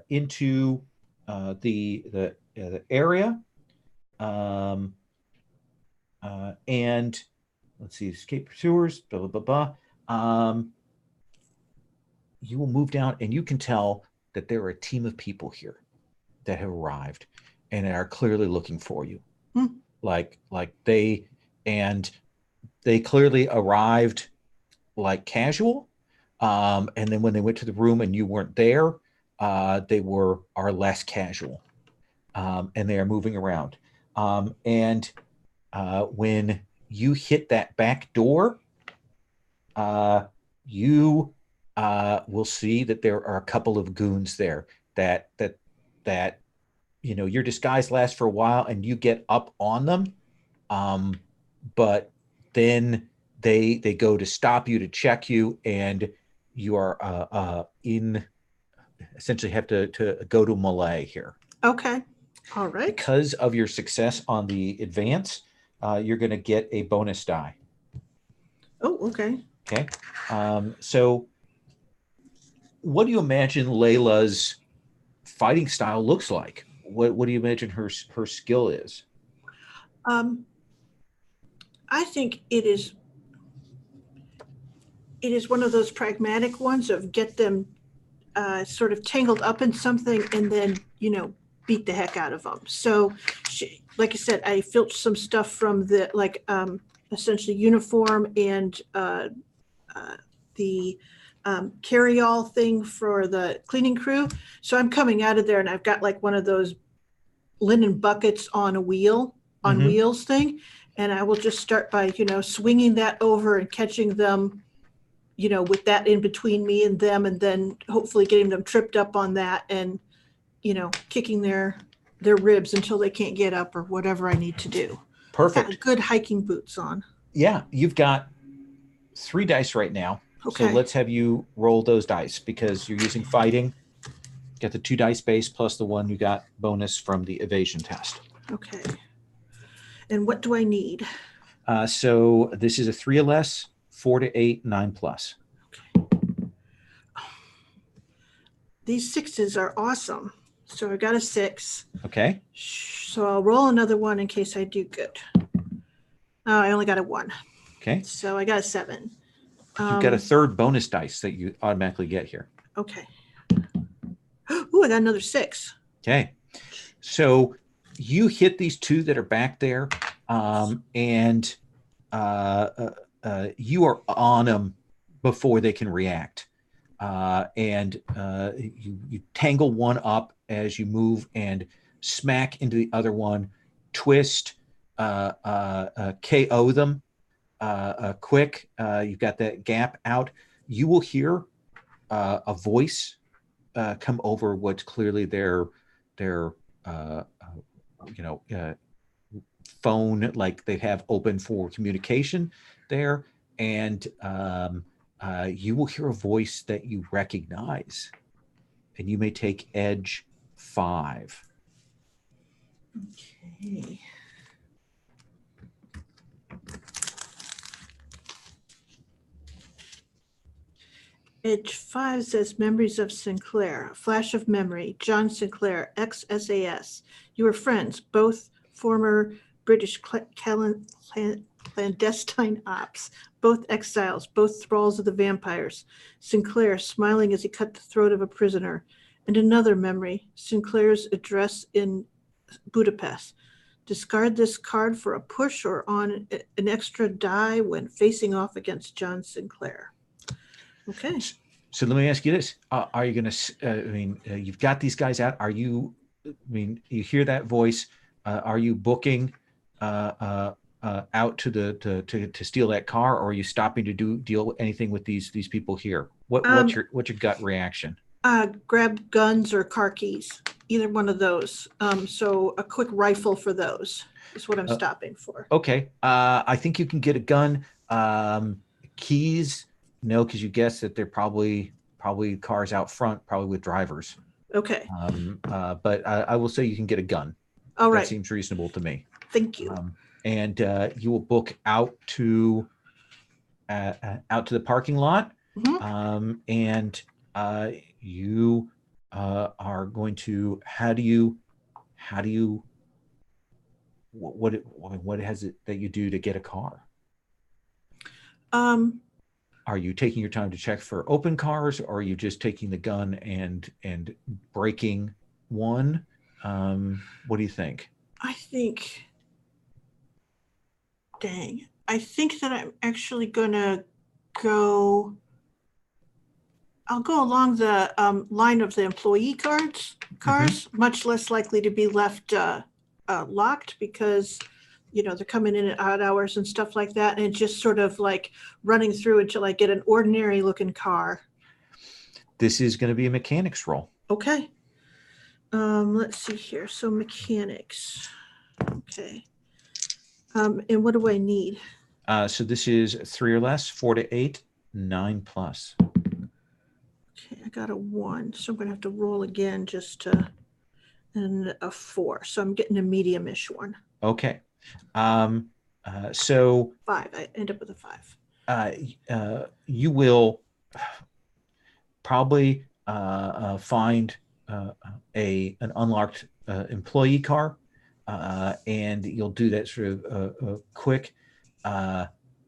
into the area, um, and let's see, escape pursuers, blah blah blah blah. You will move down, and you can tell that there are a team of people here that have arrived and are clearly looking for you. Hmm. Like and they clearly arrived like casual, and then when they went to the room and you weren't there, they are less casual, and they are moving around. And when you hit that back door, you will see that there are a couple of goons there that your disguise lasts for a while and you get up on them, but then they go to stop you to check you, and you are in essentially have to go to Malay here. Okay. All right. Because of your success on the advance, you're going to get a bonus die. Oh, okay. Okay. So what do you imagine Layla's fighting style looks like? What do you imagine her skill is? I think it is one of those pragmatic ones of get them sort of tangled up in something and then beat the heck out of them. So like I said, I filched some stuff from the essentially uniform and the carry-all thing for the cleaning crew. So I'm coming out of there and I've got like one of those linen buckets on wheels thing, and I will just start by swinging that over and catching them with that in between me and them, and then hopefully getting them tripped up on that and kicking their ribs until they can't get up or whatever I need to do. Perfect. Got good hiking boots on. Yeah, you've got 3 dice right now. Okay. So let's have you roll those dice because you're using fighting. Get the 2 dice base plus the 1 you got bonus from the evasion test. Okay. And what do I need? So this is a 3 or less, 4 to 8, 9 plus. Okay. These 6s are awesome. So I got a 6. Okay. So I'll roll another one in case I do good. Oh, I only got a 1. Okay. So I got a 7. You've got a third bonus dice that you automatically get here. Okay. Ooh, I got another 6. Okay. So you hit these 2 that are back there, and you are on them before they can react. And you tangle one up as you move and smack into the other one, twist, KO them quick. You've got that gap out. You will hear a voice come over what's clearly their phone, like they have open for communication there, and you will hear a voice that you recognize, and you may take edge 5. Okay. Edge 5 says memories of Sinclair. A flash of memory. John Sinclair, ex-SAS. You were friends, both former British clandestine ops, both exiles, both thralls of the vampires. Sinclair smiling as he cut the throat of a prisoner. And another memory, Sinclair's address in Budapest. Discard this card for a push or on an extra die when facing off against John Sinclair. Okay. So let me ask you this: are you going to? You've got these guys out. Are you? You hear that voice? Are you booking out to to steal that car, or are you stopping to deal anything with these people here? What's your gut reaction? Grab guns or car keys, either one of those. So a quick rifle for those is what I'm stopping for. Okay. I think you can get a gun. Keys, no, because you guess that they're probably cars out front, probably with drivers. Okay. But I will say you can get a gun. All That right. seems reasonable to me. Thank you. And you will book out to the parking lot, and you are going to. How do you? What has it that you do to get a car? Are you taking your time to check for open cars, or are you just taking the gun and breaking one? What do you think? I think that I'm actually gonna go. I'll go along the line of the employee cars, much less likely to be left locked because, they're coming in at odd hours and stuff like that. And it's just sort of like running through until I get an ordinary looking car. This is going to be a mechanics roll. Okay. Let's see here. So mechanics. Okay. And what do I need? So this is 3 or less, 4 to 8, 9 plus. Okay, I got a 1, so I'm going to have to roll again and a 4. So I'm getting a medium-ish one. Okay. So 5. I end up with a 5. You will probably find an unlocked employee car, and you'll do that sort of quick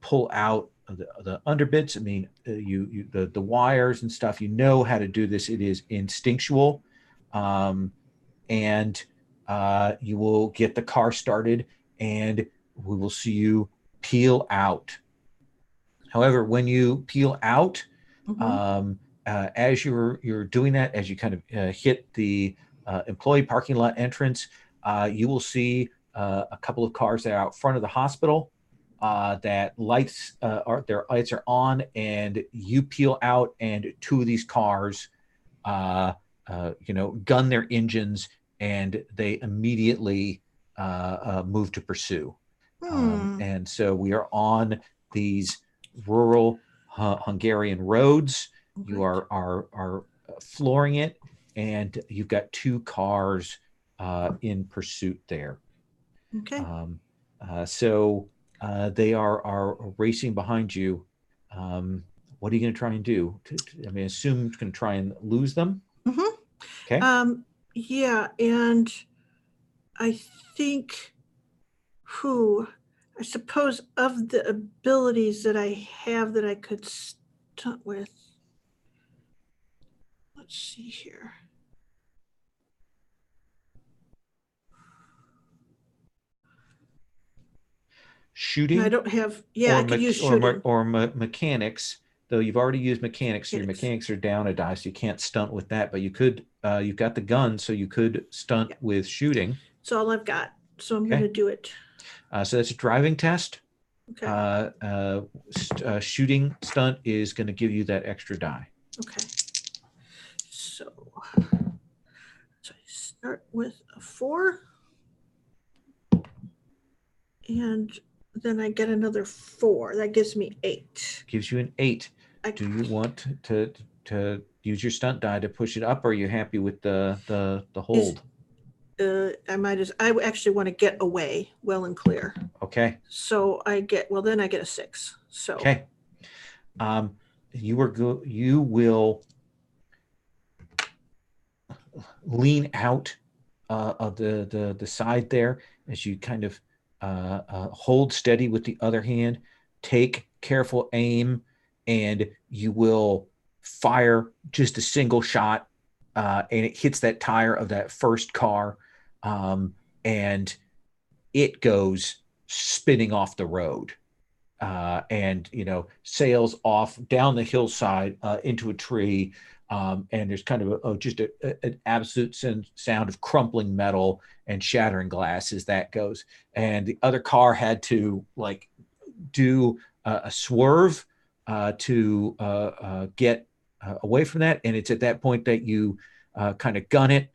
pull out the underbits. I mean, the wires and stuff. You know how to do this. It is instinctual, and you will get the car started, and we will see you peel out. However, when you peel out, as you're doing that, as you kind of hit the employee parking lot entrance, you will see a couple of cars that are out front of the hospital. That their lights are on, and you peel out, and 2 of these cars, gun their engines, and they immediately move to pursue. And so we are on these rural Hungarian roads. You are flooring it, and you've got 2 cars in pursuit there. Okay. So they are racing behind you. What are you going to try and do? I mean, assume you're going to try and lose them. Okay. Yeah, and I think I suppose of the abilities that I have that I could stunt with. Let's see here. Shooting. I don't have. Yeah, I could use shooting or mechanics. Though you've already used mechanics, so your mechanics are down a die, so you can't stunt with that. But you could. You've got the gun, so you could stunt with shooting. It's all I've got, so I'm going to do it. So that's a driving test. Okay. Shooting stunt is going to give you that extra die. Okay. So I start with a 4, and then I get another 4. That gives me 8. Gives you an 8. Do you want to use your stunt die to push it up, or are you happy with the hold? I actually want to get away well and clear. Okay. So then I get a 6. So okay. You will lean out of the side there as you kind of hold steady with the other hand, take careful aim, and you will fire just a single shot, and it hits that tire of that first car, and it goes spinning off the road, and sails off down the hillside into a tree, And there's kind of just an absolute sound of crumpling metal and shattering glass as that goes. And the other car had to like do a swerve to get away from that. And it's at that point that you kind of gun it,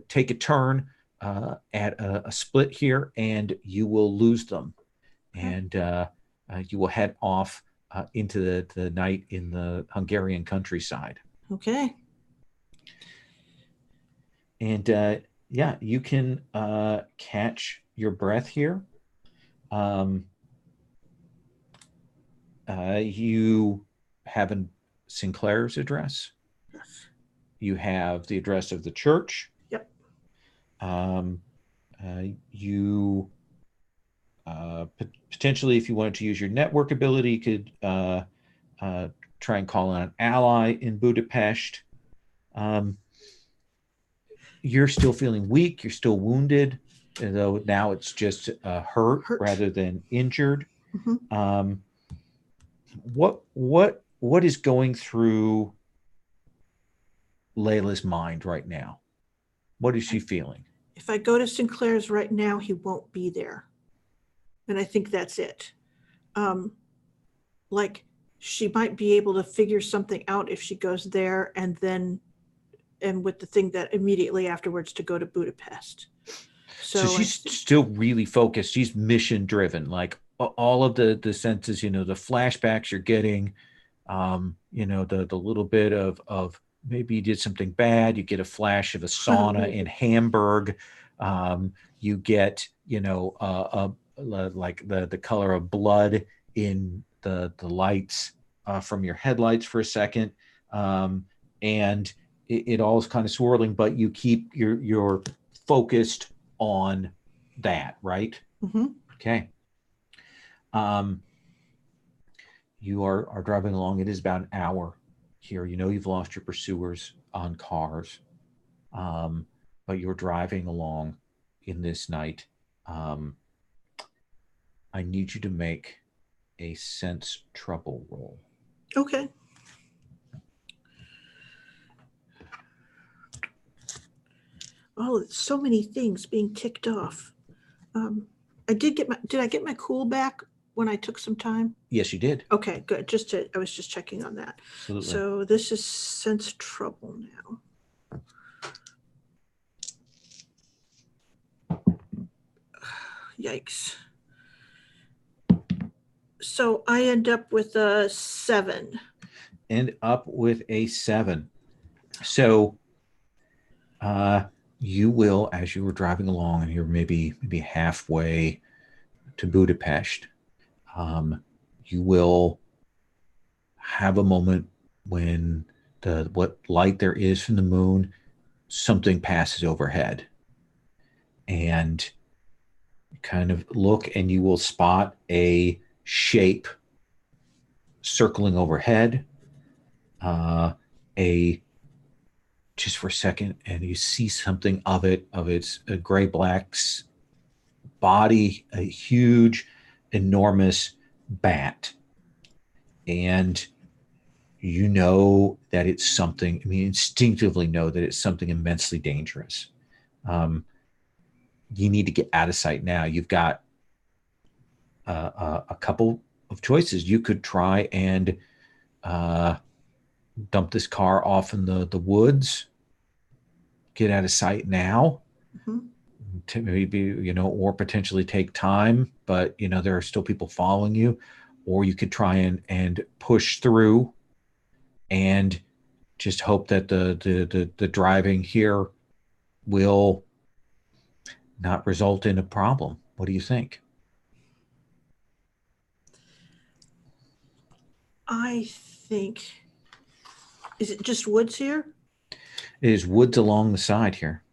take a turn at a split here, and you will lose them. And you will head off into the night in the Hungarian countryside. Okay. And yeah, you can catch your breath here. You have Sinclair's address. Yes. You have the address of the church. Yep. You potentially, if you wanted to use your network ability, you could try and call on an ally in Budapest. You're still feeling weak. You're still wounded, though now it's just hurt rather than injured. Mm-hmm. What is going through Layla's mind right now? What is she feeling? If I go to Sinclair's right now, he won't be there. And I think that's it. Like she might be able to figure something out if she goes there and with the thing that immediately afterwards to go to Budapest. So she's still really focused. She's mission driven. Like all of the senses, the flashbacks you're getting, the little bit of maybe you did something bad. You get a flash of a sauna in Hamburg. You get, like the color of blood in the lights from your headlights for a second. And it all is kind of swirling, but you keep your focused on that, right? Mm-hmm. Okay. You are driving along. It is about an hour here. You've lost your pursuers on cars, but you're driving along in this night. I need you to make a sense trouble roll. Okay. Oh, so many things being ticked off. Did I get my cool back when I took some time? Yes, you did. Okay, good. I was just checking on that. Absolutely. So this is sense trouble now. Yikes. So I end up with a 7. End up with a 7. So you will, as you were driving along and you're maybe halfway to Budapest, you will have a moment when what light there is from the moon, something passes overhead. And you kind of look and you will spot a shape circling overhead, just for a second, and you see something of its gray black body, a huge, enormous bat. And you know that it's something, instinctively know that it's something immensely dangerous. You need to get out of sight now. You've got a couple of choices. You could try and dump this car off in the woods, get out of sight now, to maybe, or potentially take time, but, there are still people following you. Or you could try and push through and just hope that the driving here will not result in a problem. What do you think? I think, is it just woods here? It is woods along the side here.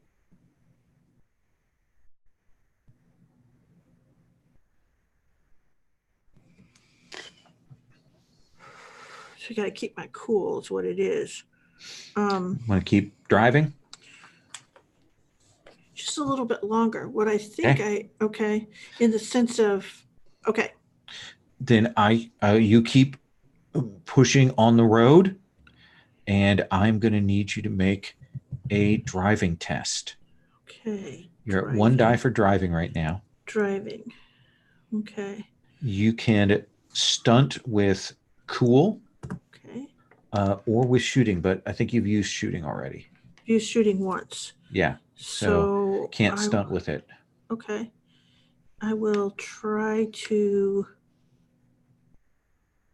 So you got to keep my cool is what it is. Want to keep driving? Just a little bit longer. What I think in the sense of, okay. Then you keep pushing on the road. and I'm going to need you to make a driving test. Okay. You're at 1 die for driving right now. Driving. Okay. You can stunt with cool. Okay. Or with shooting, but I think you've used shooting already. Used shooting once. Yeah. So can't stunt with it. Okay. I will try to.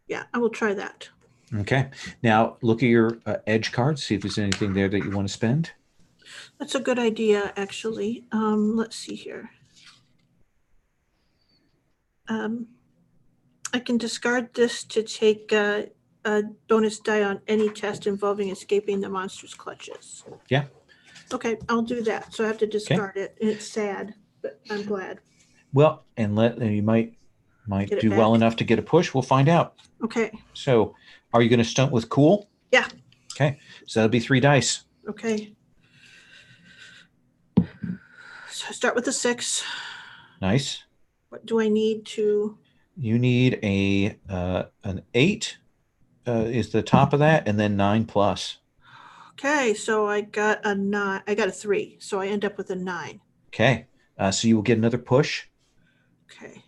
Yeah, I will try that. Okay. Now look at your edge cards. See if there's anything there that you want to spend. That's a good idea, actually. Let's see here. I can discard this to take a bonus die on any test involving escaping the monster's clutches. Yeah. Okay, I'll do that. So I have to discard it. And it's sad, but I'm glad. Well, and you might do well enough to get a push. We'll find out. Okay. So are you going to stunt with cool? Yeah. Okay. So that'll be 3 dice. Okay. So I start with a 6. Nice. What do I need to? You need an 8 is the top of that, and then 9 plus. Okay, so I got a 9. I got a 3, so I end up with a 9. Okay. So you will get another push. Okay.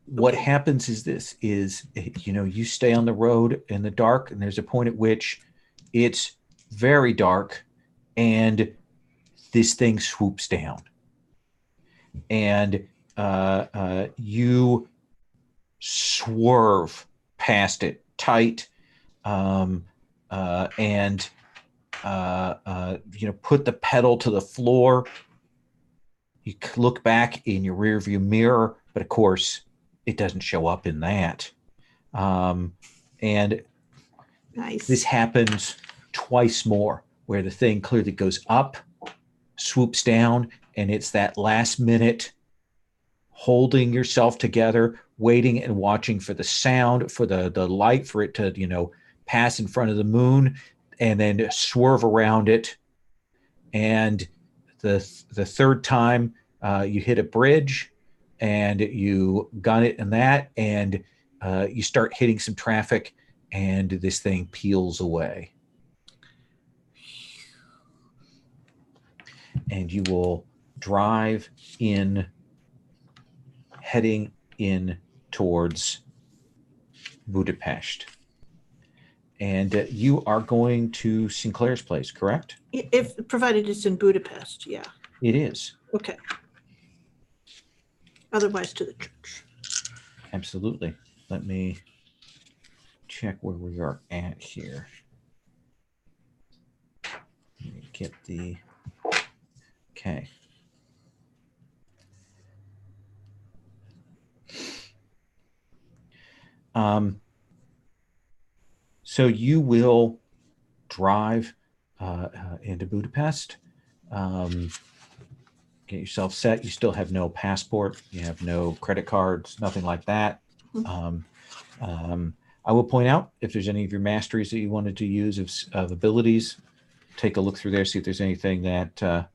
What happens is this is, you stay on the road in the dark, and there's a point at which it's very dark and this thing swoops down, and you swerve past it tight, and put the pedal to the floor. You look back in your rearview mirror, but of course it doesn't show up in that. And nice. This happens twice more, where the thing clearly goes up, swoops down, and it's that last minute holding yourself together, waiting and watching for the sound, for the light, for it to, pass in front of the moon, and then swerve around it. And the third time you hit a bridge and you gun it in that, and you start hitting some traffic, and this thing peels away. And you will drive in, heading in towards Budapest. And you are going to Sinclair's place, correct? If provided it's in Budapest, yeah. It is. Okay. Otherwise to the church. Absolutely. Let me check where we are at here. Let me get the... Okay. So you will drive into Budapest, get yourself set. You still have no passport. You have no credit cards, nothing like that. I will point out, if there's any of your masteries that you wanted to use of abilities, take a look through there, see if there's anything that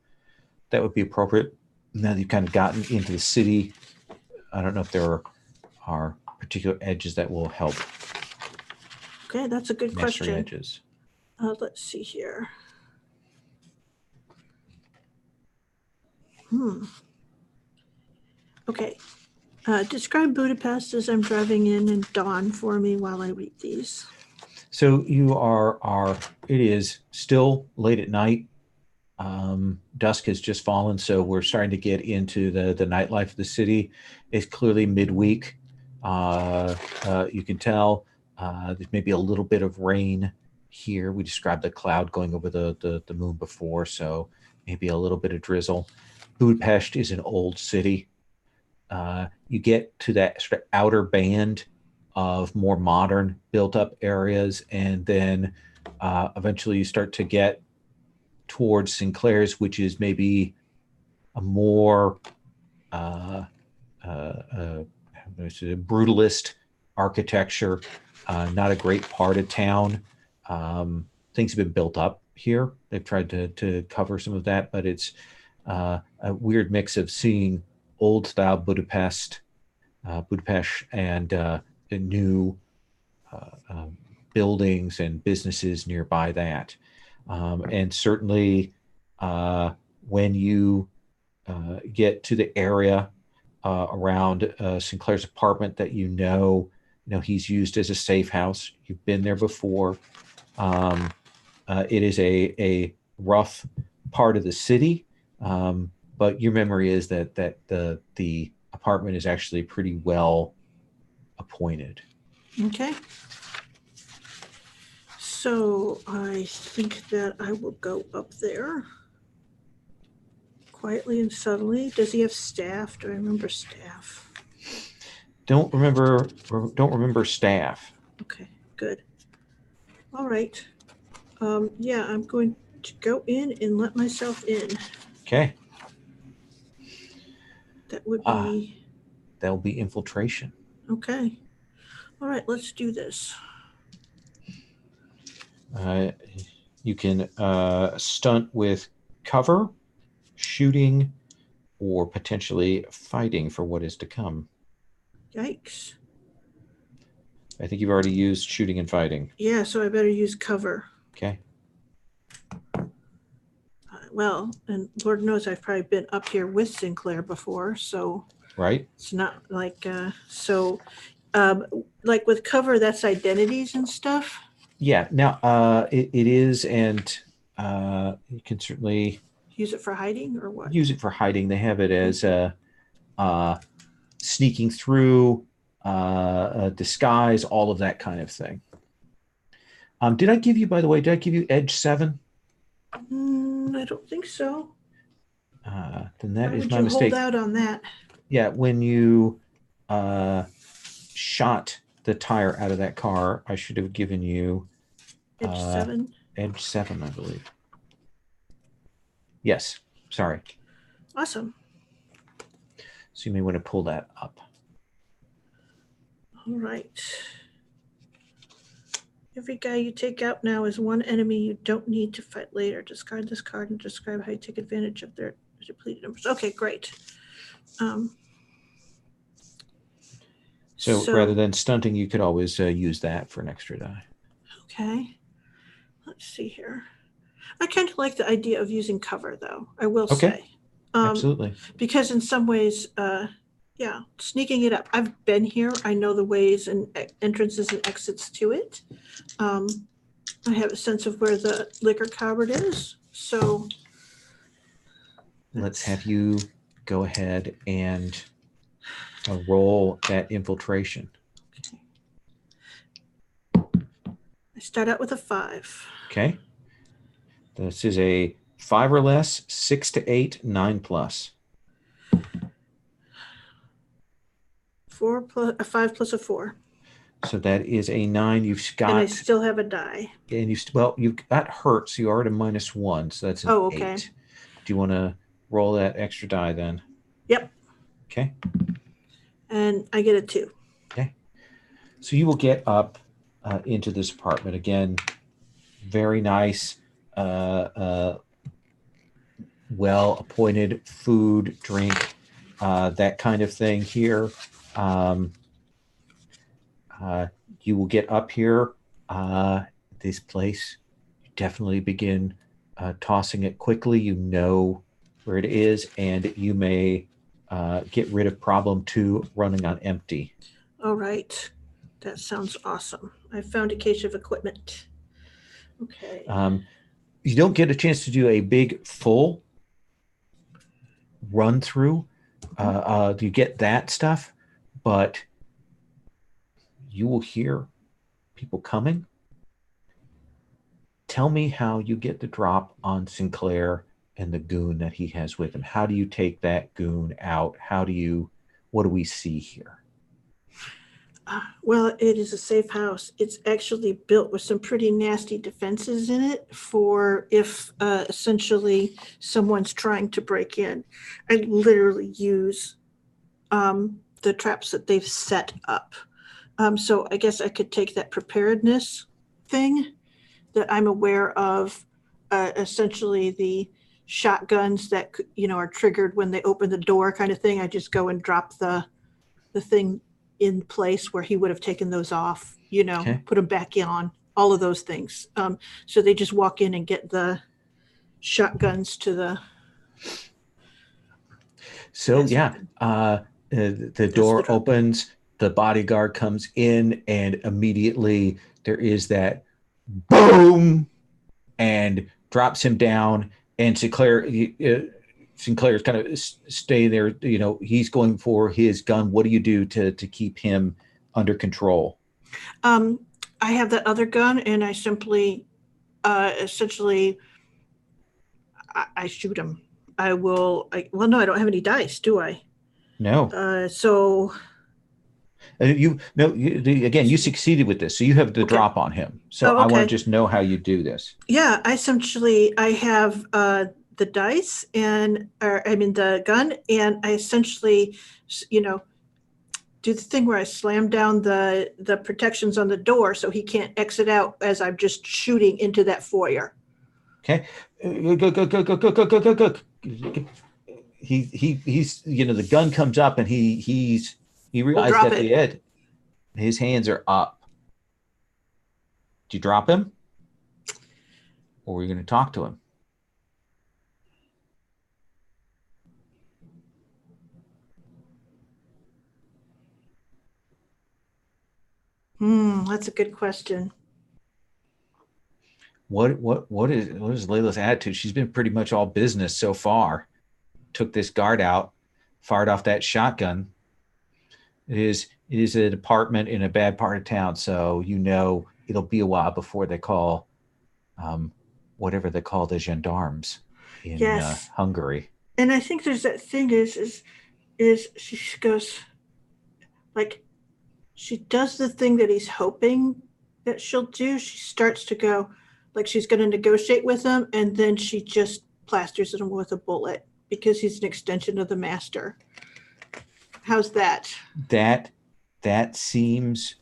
would be appropriate. Now that you've kind of gotten into the city, I don't know if there are particular edges that will help. Okay, that's a good question. Edges. Let's see here. Okay. Describe Budapest as I'm driving in and dawn for me while I read these. So you it is still late at night. Dusk has just fallen, so we're starting to get into the nightlife of the city. It's clearly midweek. You can tell there's maybe a little bit of rain here. We described the cloud going over the moon before, so maybe a little bit of drizzle. Budapest is an old city. You get to that sort of outer band of more modern built-up areas, and then eventually you start to get towards Sinclair's, which is maybe a more brutalist architecture, not a great part of town. Things have been built up here. They've tried to cover some of that, but it's a weird mix of seeing old style Budapest and new buildings and businesses nearby that. And certainly when you get to the area around Sinclair's apartment that he's used as a safe house. You've been there before. It is a rough part of the city, but your memory is that the apartment is actually pretty well appointed. Okay. So I think that I will go up there quietly and subtly. Does he have staff? Do I remember staff? Don't remember staff. Okay, good. All right. Yeah, I'm going to go in and let myself in. Okay. That would be... That'll be infiltration. Okay. All right, let's do this. You can stunt with cover, shooting, or potentially fighting for what is to come. Yikes. I think you've already used shooting and fighting. Yeah, so I better use cover. Okay. Well, and Lord knows I've probably been up here with Sinclair before, so Right. it's not like like with cover, that's identities and stuff. Yeah. Now it is, and you can certainly Use it for hiding or what? use it for hiding. They have it as sneaking through, disguise, all of that kind of thing. Did I give you, by the way, Edge 7? I don't think so. Then that Why is would my you mistake. hold out on that? Yeah, when you shot the tire out of that car, I should have given you Edge 7? Edge 7, I believe. Yes, sorry. Awesome. So you may want to pull that up. All right. Every guy you take out now is one enemy you don't need to fight later. Discard this card and describe how you take advantage of their depleted numbers. Okay, great. So rather than stunting, you could always use that for an extra die. Okay. Let's see here. I kind of like the idea of using cover, though, I will Okay. say. Absolutely. Because in some ways, yeah, sneaking it up. I've been here. I know the ways and entrances and exits to it. I have a sense of where the liquor cupboard is. So let's have you go ahead and roll that infiltration. Okay. I start out with a 5. Okay. This is a 5 or less, 6 to 8, 9 plus. 4 plus a 5 plus a 4. So that is a 9. You've got, and I still have a die. And you've got hurt, so you are at a -1. So that's an 8. Do you want to roll that extra die then? Yep. Okay. And I get a 2. Okay. So you will get up into this apartment again. Very nice, well-appointed food, drink, that kind of thing here. You will get up here. This place, you definitely begin tossing it quickly. You know where it is, and you may get rid of problem 2 running on empty. All right. That sounds awesome. I found a case of equipment. Okay. You don't get a chance to do a big full run through. You get that stuff, but you will hear people coming. Tell me how you get the drop on Sinclair and the goon that he has with him. How do you take that goon out? What do we see here? Well, it is a safe house. It's actually built with some pretty nasty defenses in it for if essentially someone's trying to break in. I literally use the traps that they've set up. So I guess I could take that preparedness thing that I'm aware of, essentially the shotguns that are triggered when they open the door kind of thing. I just go and drop the thing in place where he would have taken those off, Okay. put them back on all of those things. So they just walk in and get the shotguns to the. So yeah, the That's the door drop. opens, the bodyguard comes in, and immediately there is that boom and drops him down. And Sinclair's kind of stay there. He's going for his gun. What do you do to keep him under control? Um, I have that other gun, and I simply, essentially, I shoot him. I will. Well, no, I don't have any dice, do I? No. So You no you, again, you succeeded with this, so you have the okay. drop on him. So Oh, I want to okay. just know how you do this. Yeah, I have the dice and, or I mean the gun, and I essentially, you know, do the thing where I slam down the protections on the door so he can't exit out as I'm just shooting into that foyer. Okay. Go, go, go, go, go, go, go, go, go. He's the gun comes up, and he We'll realized drop that it. his hands are up. Do you drop him, or are you going to talk to him? That's a good question. What is Layla's attitude? She's been pretty much all business so far. Took this guard out, fired off that shotgun. It is an apartment in a bad part of town, so it'll be a while before they call um, whatever they call the gendarmes in Yes, Hungary. and I think there's that thing is she goes like she does the thing that he's hoping that she'll do. She starts to go like she's going to negotiate with him, and then she just plasters him with a bullet because he's an extension of the master. How's that? That that seems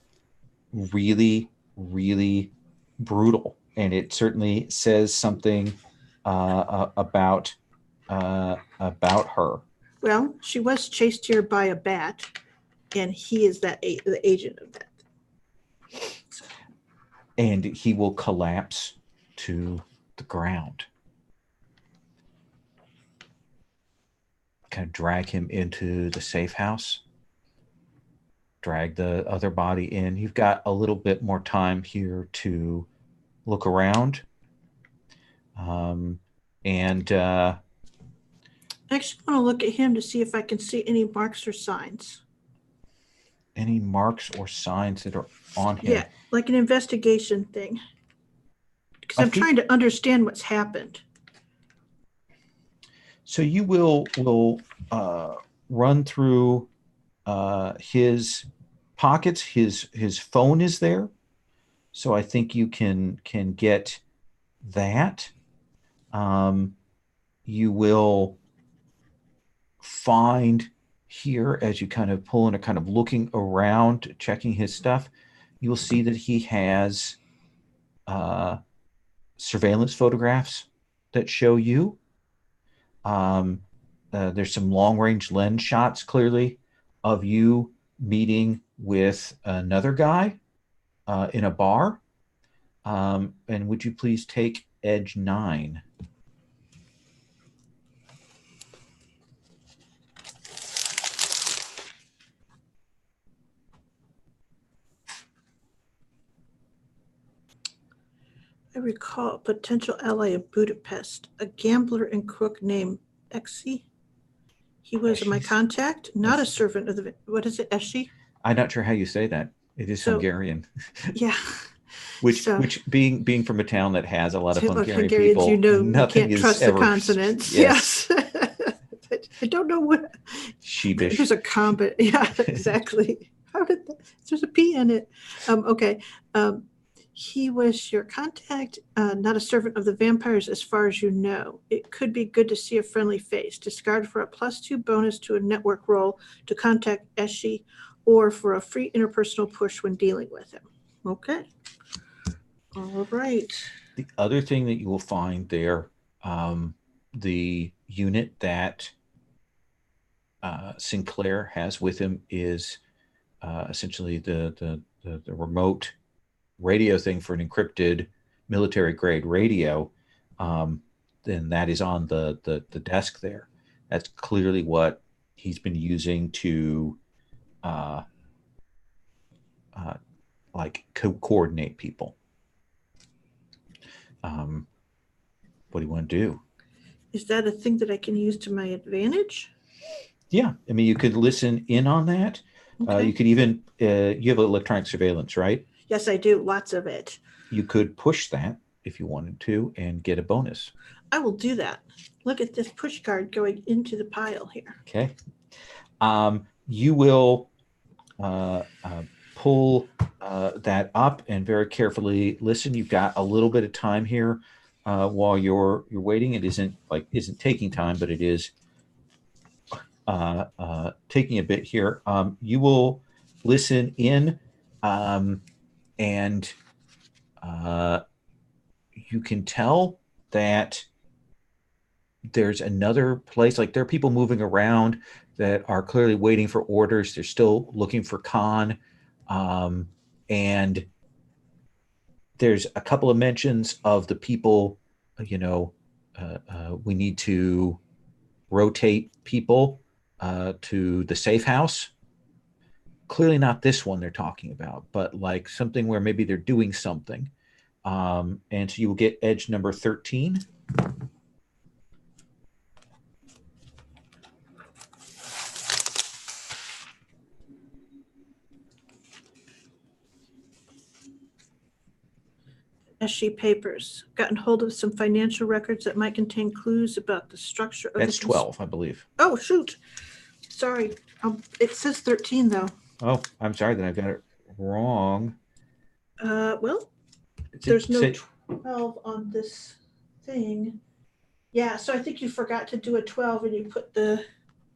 really, really brutal, and it certainly says something about her. Well, she was chased here by a bat, and he is the agent of that. So, And he will collapse to the ground. Kind of drag him into the safe house, drag the other body in. You've got a little bit more time here to look around. And I actually want to look at him to see if I can see any marks or signs. any marks or signs that are on him? Yeah, like an investigation thing. Because I I'm think trying to understand what's happened. so. You will run through his pockets. His phone is there, so I think you can get that. You will find here, as you kind of pull and are kind of looking around, checking his stuff, you will see that he has uh, surveillance photographs that show you. Um, there's some long range lens shots clearly of you meeting with another guy in a bar. And would you please take Edge 9? I recall a potential ally in Budapest, a gambler and crook named Exi. He was my She's, contact, not a servant of the. What is it, Eshi? I'm not sure how you say that. It is So, Hungarian. yeah. which So, which being from a town that has a lot of like Hungarian Hungarians, people, you nothing can't is trust the ever consonants. yes Yes. I don't know what. sheepish. There's a combat. Yeah, exactly. How did that? There's a P in it. Okay. Um, he was your contact, not a servant of the vampires, as far as you know. It could be good to see a friendly face. Discard for a +2 bonus to a network roll to contact Eshi, or for a free interpersonal push when dealing with him. Okay. All right. The other thing that you will find there, the unit that Sinclair has with him is essentially the remote radio thing for an encrypted military grade radio, then that is on the desk there. That's clearly what he's been using to like coordinate people. What do you want to do? Is that a thing that I can use to my advantage? Yeah, I mean, you could listen in on that. Okay. You could even, you have electronic surveillance, right? Yes, I do. Lots of it. You could push that if you wanted to and get a bonus. I will do that. Look at this push card going into the pile here. Okay. You will pull that up and very carefully listen. You've got a little bit of time here while you're waiting. It isn't taking time, but it is taking a bit here. You will listen in, and you can tell that there's another place. Like there are people moving around that are clearly waiting for orders. They're still looking for Khan. And there's a couple of mentions of the people, we need to rotate people to the safe house. Clearly not this one they're talking about, but like something where maybe they're doing something. And so you will get edge number 13. SG papers. Gotten hold of some financial records that might contain clues about the structure of That's 12, I believe. Oh, shoot. Sorry. It says 13, though. Oh, I'm sorry that I got it wrong. Well, there's no 12 on this thing. Yeah, so I think you forgot to do a 12 and you put the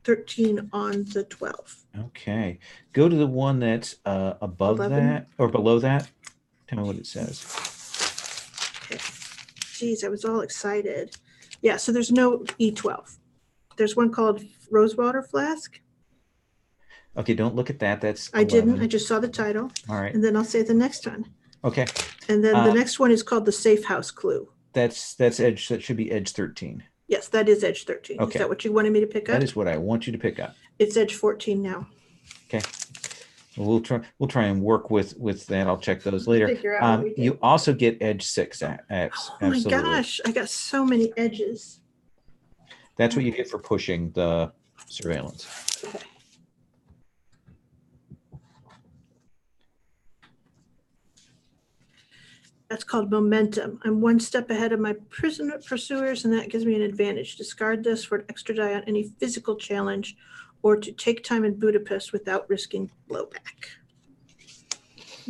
13 on the 12. Okay. Go to the one that's above 11? that or below that. Tell me what it says. Okay. Geez, I was all excited. Yeah, so there's no E12. There's one called Rosewater Flask. Okay, don't look at that. That's 11. I didn't. I just saw the title. All right. And then I'll say the next one. Okay. And then the next one is called the Safe House Clue. That's edge. That should be edge 13. Yes, that is edge 13. Okay. Is that what you wanted me to pick up? That is what I want you to pick up. It's edge 14 now. Okay. We'll try and work with that. I'll check those later. Figure out what we did. You also get edge 6. Oh Absolutely. my gosh, I got so many edges. That's what you get for pushing the surveillance. Okay. That's called momentum. I'm one step ahead of my prisoner pursuers, and that gives me an advantage. Discard this for an extra die on any physical challenge or to take time in Budapest without risking blowback.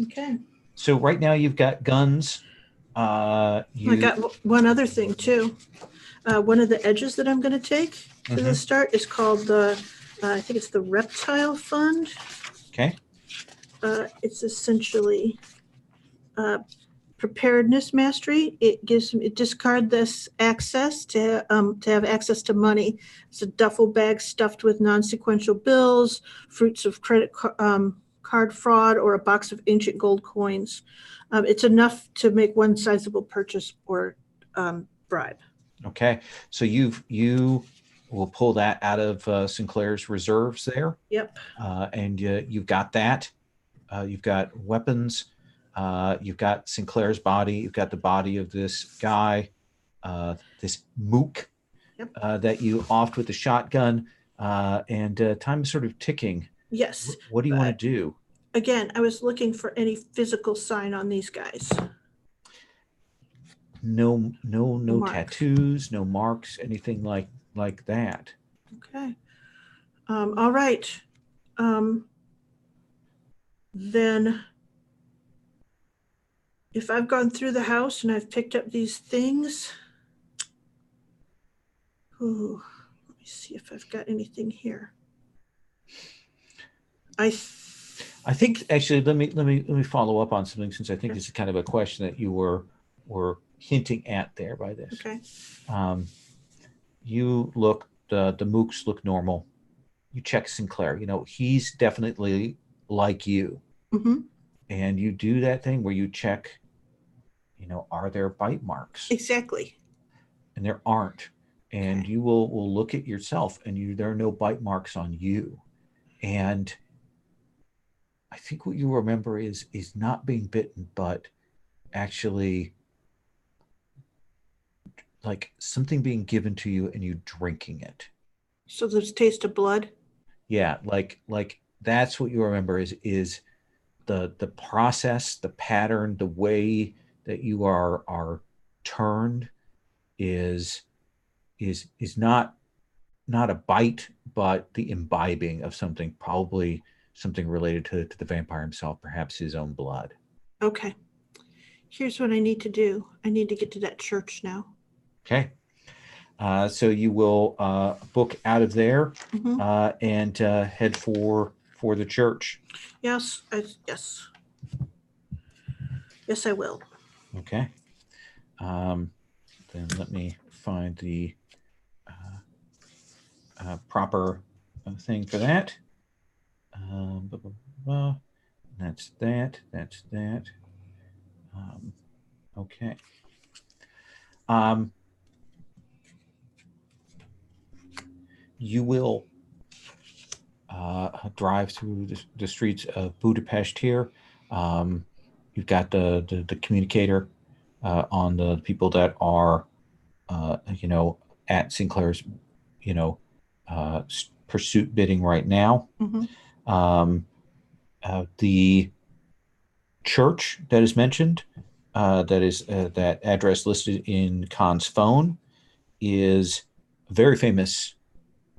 Okay. So right now you've got guns. I got one other thing too. One of the edges that I'm going to take to the start is called the, I think it's the Reptile Fund. Okay. It's essentially preparedness mastery. It discard this access to have access to money. It's a duffel bag stuffed with non-sequential bills, fruits of credit card fraud, or a box of ancient gold coins. It's enough to make one sizable purchase or bribe. Okay, so you will pull that out of Sinclair's reserves there. Yep. And you've got that. You've got weapons. You've got Sinclair's body. You've got the body of this guy, this mook, Yep. that you offed with the shotgun. And time is sort of ticking. Yes. What do you want to do? Again, I was looking for any physical sign on these guys. No Marks. tattoos, no marks, anything like that. Okay. All right. Then if I've gone through the house and I've picked up these things, let me see if I've got anything here. I think actually let me follow up on something, since I think this is kind of a question that you were hinting at there by this. Okay. You look, the mooks look normal. You check Sinclair. He's definitely like you. Mm-hmm. and you do that thing where you check, are there bite marks? Exactly. And there aren't. And Okay. you will look at yourself, and there are no bite marks on you. And I think what you remember is not being bitten, but actually like something being given to you and you drinking it. So there's taste of blood. Yeah, like that's what you remember is the process, the pattern, the way that you are turned is is not a bite, but the imbibing of something, probably something related to the vampire himself, perhaps his own blood. Okay. Here's what I need to do. I need to get to that church now. Okay. So you will book out of there Mm-hmm. and head for the church. Yes. Yes. Yes, I will. Okay. Um, then let me find the proper thing for that. Blah, blah, blah. That's that. That's that. Um, okay. Um, you will drive through the streets of Budapest here. Um, you've got the communicator on the people that are, you know, at Sinclair's, you know, pursuit bidding right now. Mm-hmm. Um, the church that is mentioned, that is that address listed in Khan's phone, is a very famous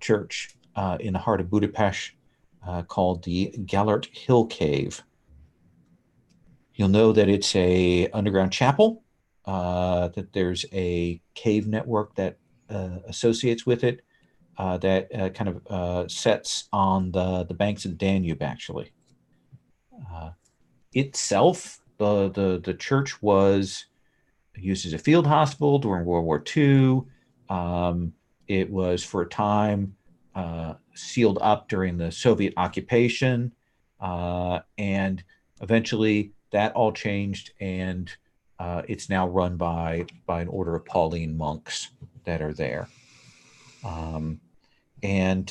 church in the heart of Budapest called the Gellert Hill Cave. You'll know that it's a underground chapel, that there's a cave network that associates with it, that kind of sets on the banks of the Danube, actually. Uh, Itself, the church was used as a field hospital during World War II. It was for a time sealed up during the Soviet occupation, and eventually that all changed, and it's now run by an order of Pauline monks that are there. Um, and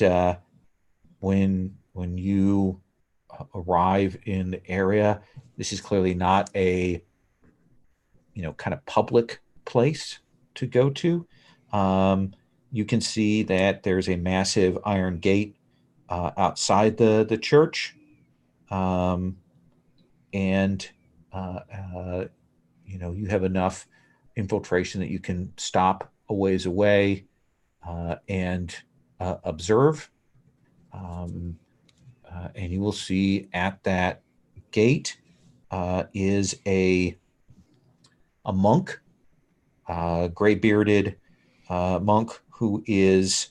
when you arrive in the area, this is clearly not a kind of public place to go to. Um, you can see that there's a massive iron gate outside the church, um, and uh, uh, you have enough infiltration that you can stop a ways away and observe. Um, and you will see at that gate is a monk, gray bearded monk who is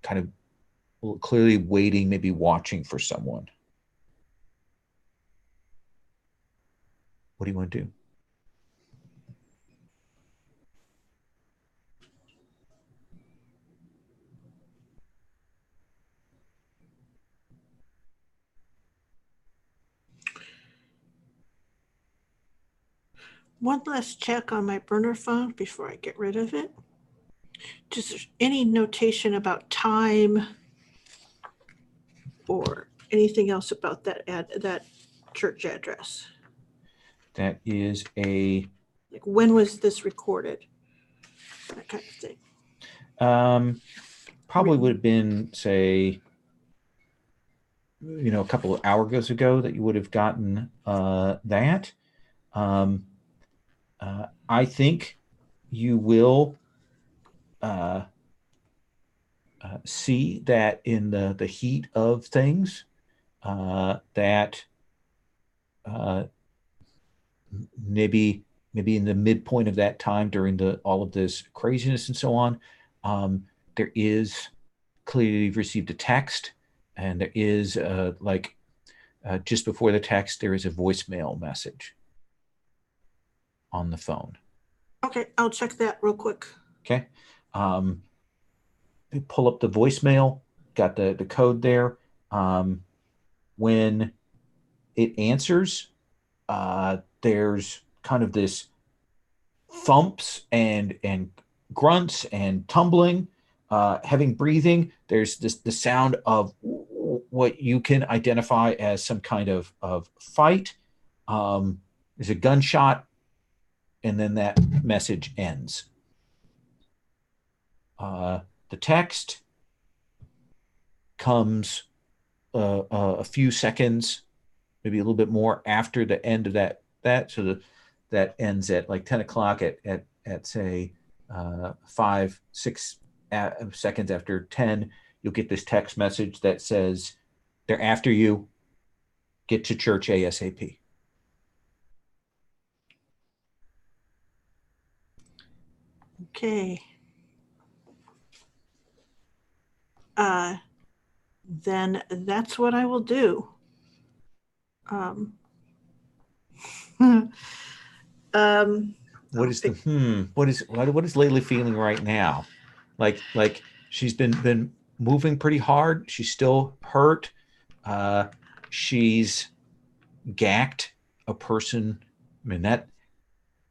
kind of clearly waiting, maybe watching for someone. What do you want to do? One last check on my burner phone before I get rid of it. Just any notation about time or anything else about that church address? That is a Like when was this recorded? That kind of thing. um, probably would Written. have been, say, a couple of hours ago that you would have gotten that. Um, I think you will uh, see that in the heat of things, that uh, maybe in the midpoint of that time during the all of this craziness and so on, um, there is clearly received a text, and there is like just before the text there is a voicemail message on the phone. Okay, I'll check that real quick. Okay. um, Pull up the voicemail, got the code there. When it answers. There's kind of this thumps and grunts and tumbling, heavy breathing. There's the sound of what you can identify as some kind of fight. There's a gunshot, and then that message ends. The text comes a few seconds, maybe a little bit more after the end of that ends at like 10 o'clock at say 5-6 seconds after 10. You'll get this text message that says, "They're after you. Get to church ASAP." Okay. Then that's what I will do. Um, What is what is Layla feeling right now? Like she's been moving pretty hard. She's still hurt. She's gacked a person. I mean, that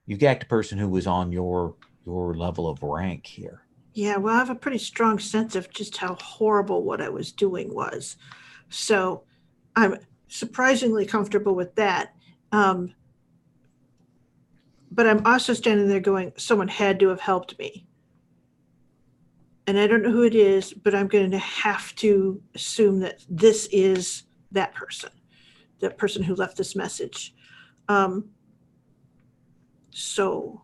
you gacked a person who was on your level of rank here. Yeah, well, I have a pretty strong sense of just how horrible what I was doing was. So I'm surprisingly comfortable with that. But I'm also standing there going, someone had to have helped me. And I don't know who it is, but I'm going to have to assume that this is that person who left this message. So,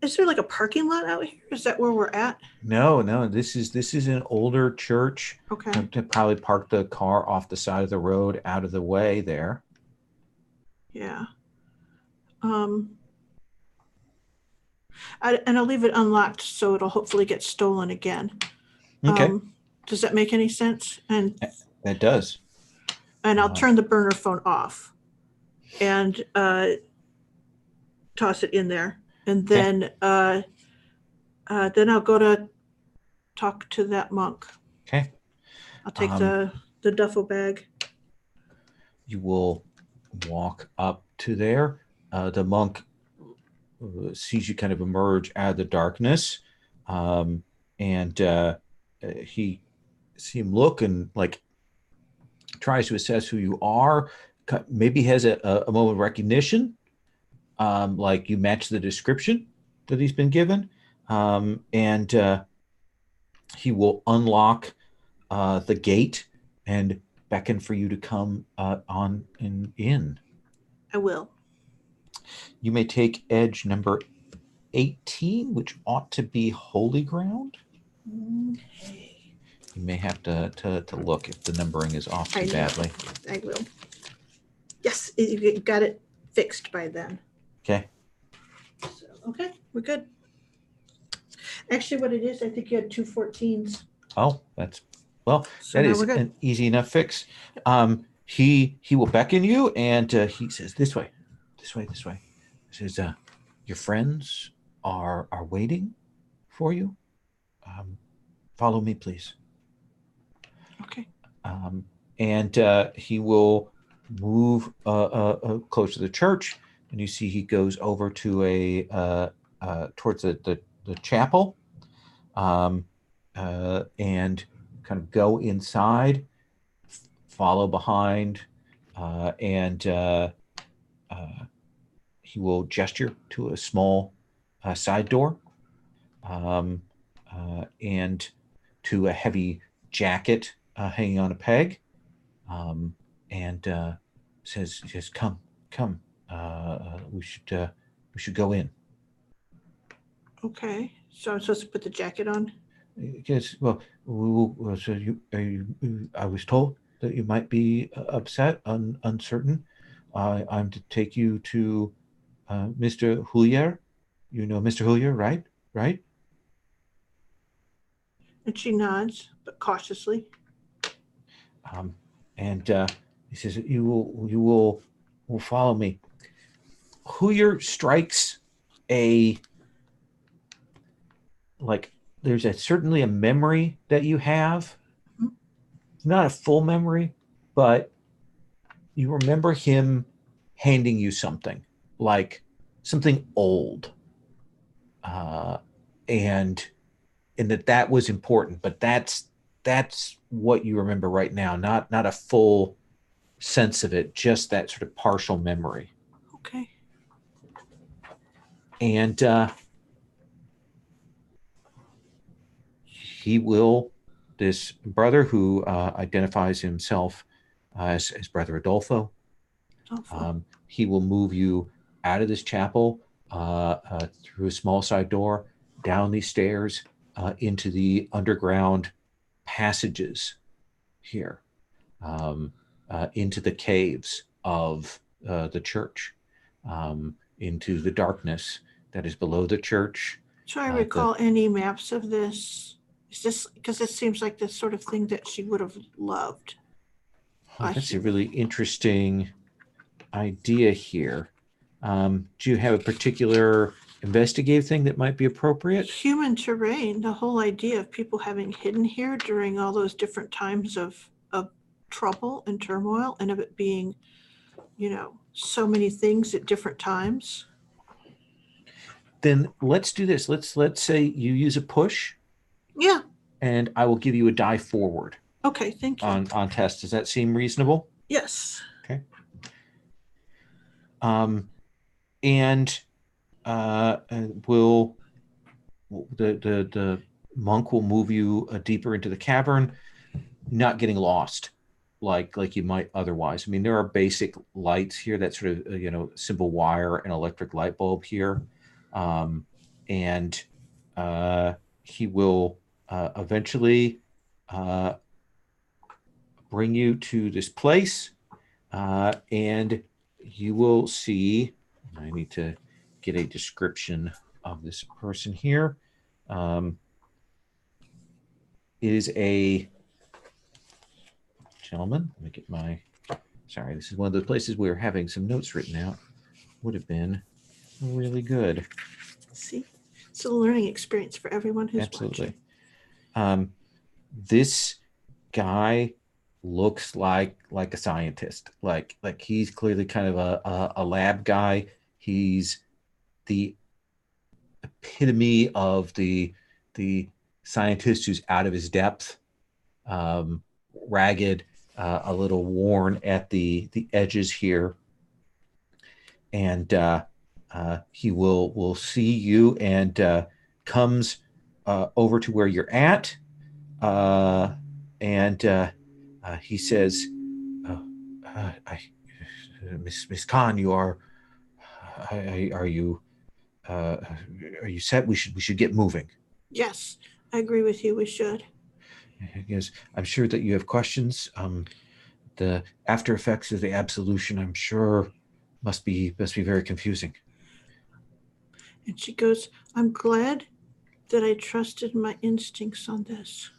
is there like a parking lot out here? Is that where we're at? No. This is an older church. Okay. To probably park the car off the side of the road, out of the way there. Yeah. And I'll leave it unlocked so it'll hopefully get stolen again. Okay. Does that make any sense? And That does. I'll turn the burner phone off and toss it in there, and then I'll go to talk to that monk. Okay. I'll take the duffel bag. You will walk up to there. The monk sees you kind of emerge out of the darkness, and he see him look and like tries to assess who you are. Maybe has a moment of recognition, like you match the description that he's been given, and he will unlock the gate and beckon for you to come on and in. I will. You may take edge number 18, which ought to be holy ground. Okay. You may have to look if the numbering is off too badly. I will. Yes, you got it fixed by then. Okay. So, okay, we're good. Actually, what it is, I think you had 2 14s. Oh, that So is an easy enough fix. He will beckon you, and he says, "This way, this way, this way." He says, "Your friends are waiting for you. Follow me, please." Okay. And he will move close to the church, and you see he goes over to towards the chapel, and kind of go inside, follow behind, and he will gesture to a small side door, and to a heavy jacket hanging on a peg, and says, "Come, come. We should go in." Okay. So I'm supposed to put the jacket on? Yes. Well, so I was told that you might be upset, uncertain. I'm to take you to Mr. Hulier. You know Mr. Hulier, right? Right? And she nods, but cautiously. And he says, "You will follow me." Hulier strikes a like. There's certainly a memory that you have. It's not a full memory, but you remember him handing you something, like something old, uh, and that was important. But that's what you remember right now, not a full sense of it, just that sort of partial memory. Okay. And he will, this brother who identifies himself as Brother Adolfo, Awful. he will move you out of this chapel through a small side door, down these stairs, into the underground passages here, um, into the caves of the church, into the darkness that is below the church. Do I The recall any maps of this? Is this because it seems like the sort of thing that she would have loved? Oh, that's a really interesting idea here. Do you have a particular investigative thing that might be appropriate? Human terrain, the whole idea of people having hidden here during all those different times of trouble and turmoil, and of it being, so many things at different times. Then let's do this. Let's say you use a push, Yeah. and I will give you a die forward Okay. Thank you. on test. Does that seem reasonable? Yes. Okay. Um, and will the monk will move you deeper into the cavern, not getting lost like you might otherwise. I mean, there are basic lights here, that sort of simple wire and electric light bulb here, and he will eventually uh, bring you to this place, and you will see. I need to get a description of this person here. Um, is a gentleman. Let me get my. Sorry, this is one of those places where having some notes written out would have been really good. See, it's a learning experience for everyone who's Absolutely. watching. This guy looks like a scientist. Like he's clearly kind of a lab guy. He's the epitome of the scientist who's out of his depth, um, ragged, a little worn at the edges here, and he will see you and comes over to where you're at, uh, and he says, uh, Miss Khan, you are you uh, are you set? We should get moving. Yes, I agree with you. We should. Yes, I'm sure that you have questions. The after effects of the absolution, I'm sure, must be very confusing. And she goes, I'm glad that I trusted my instincts on this.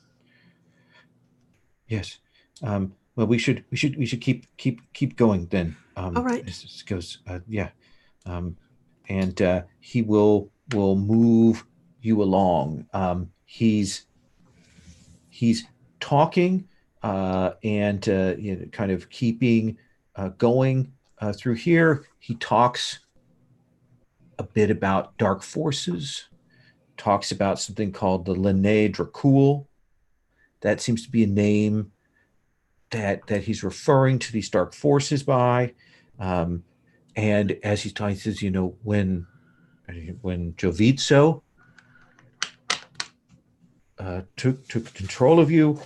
Yes. Well, we should keep going then. All right. This goes. Yeah. Um, and he will move you along. He's talking, and kind of keeping going through here. He talks a bit about dark forces. Talks about something called the Linné Dracul. That seems to be a name that he's referring to these dark forces by. Um, and as he's talking, he says, when Jovitso took control of you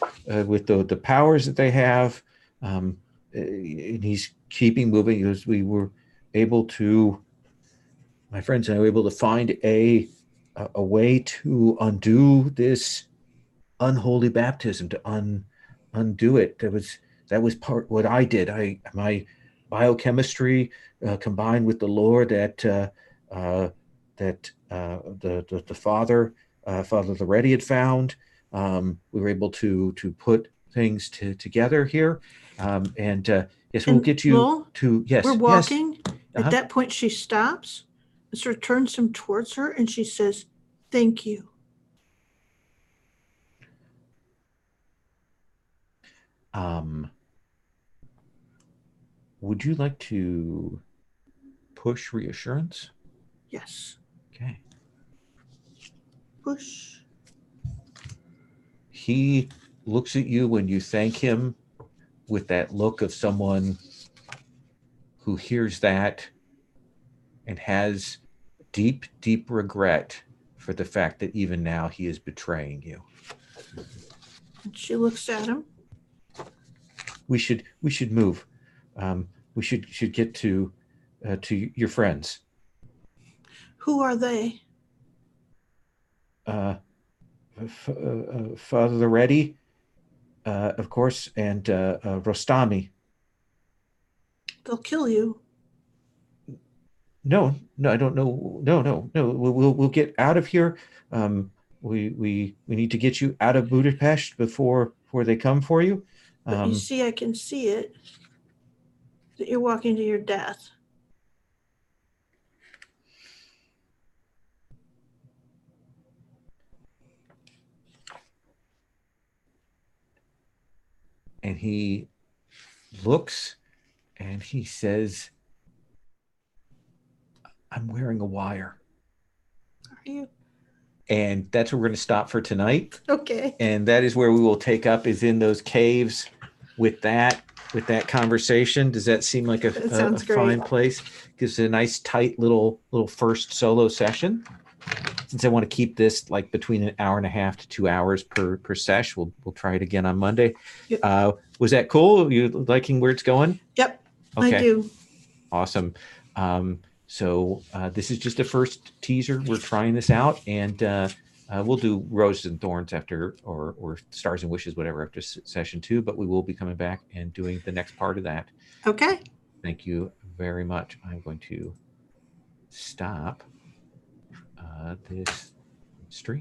with the powers that they have, and he's keeping moving, because we were able to, my friends and I were able to find a way to undo this unholy baptism, to undo it. That was part what I did. My biochemistry combined with the lore that the Father Loretti had found. We were able to put things together here, and yes, we'll And get you Lowell, to we're yes. walking. At Uh-huh. that point, she stops and sort of turns him towards her and she says, Thank you. Um, Would you like to push reassurance? Yes. Okay. Push. He looks at you when you thank him with that look of someone who hears that and has deep, deep regret for the fact that even now he is betraying you. And she looks at him. We should move. We should get to your friends. Who are they? Father Reddy, of course, and Rostami. They'll kill you. No, I don't know. No. We'll get out of here. We need to get you out of Budapest before they come for you. But you see, I can see it. That you're walking to your death. And he looks and he says, I'm wearing a wire. Are you? And that's where we're going to stop for tonight. Okay. And that is where we will take up, is in those caves with that conversation. Does that seem like a fine place? Gives it a nice tight little first solo session. Since I want to keep this like between an hour and a half to 2 hours per sesh, we'll try it again on Monday. Yep. Was that cool? You liking where it's going? Yep, okay. I do. Awesome. So this is just a first teaser. We're trying this out, and we'll do Roses and Thorns after, or Stars and Wishes, whatever, after session 2. But we will be coming back and doing the next part of that. Okay. Thank you very much. I'm going to stop this stream.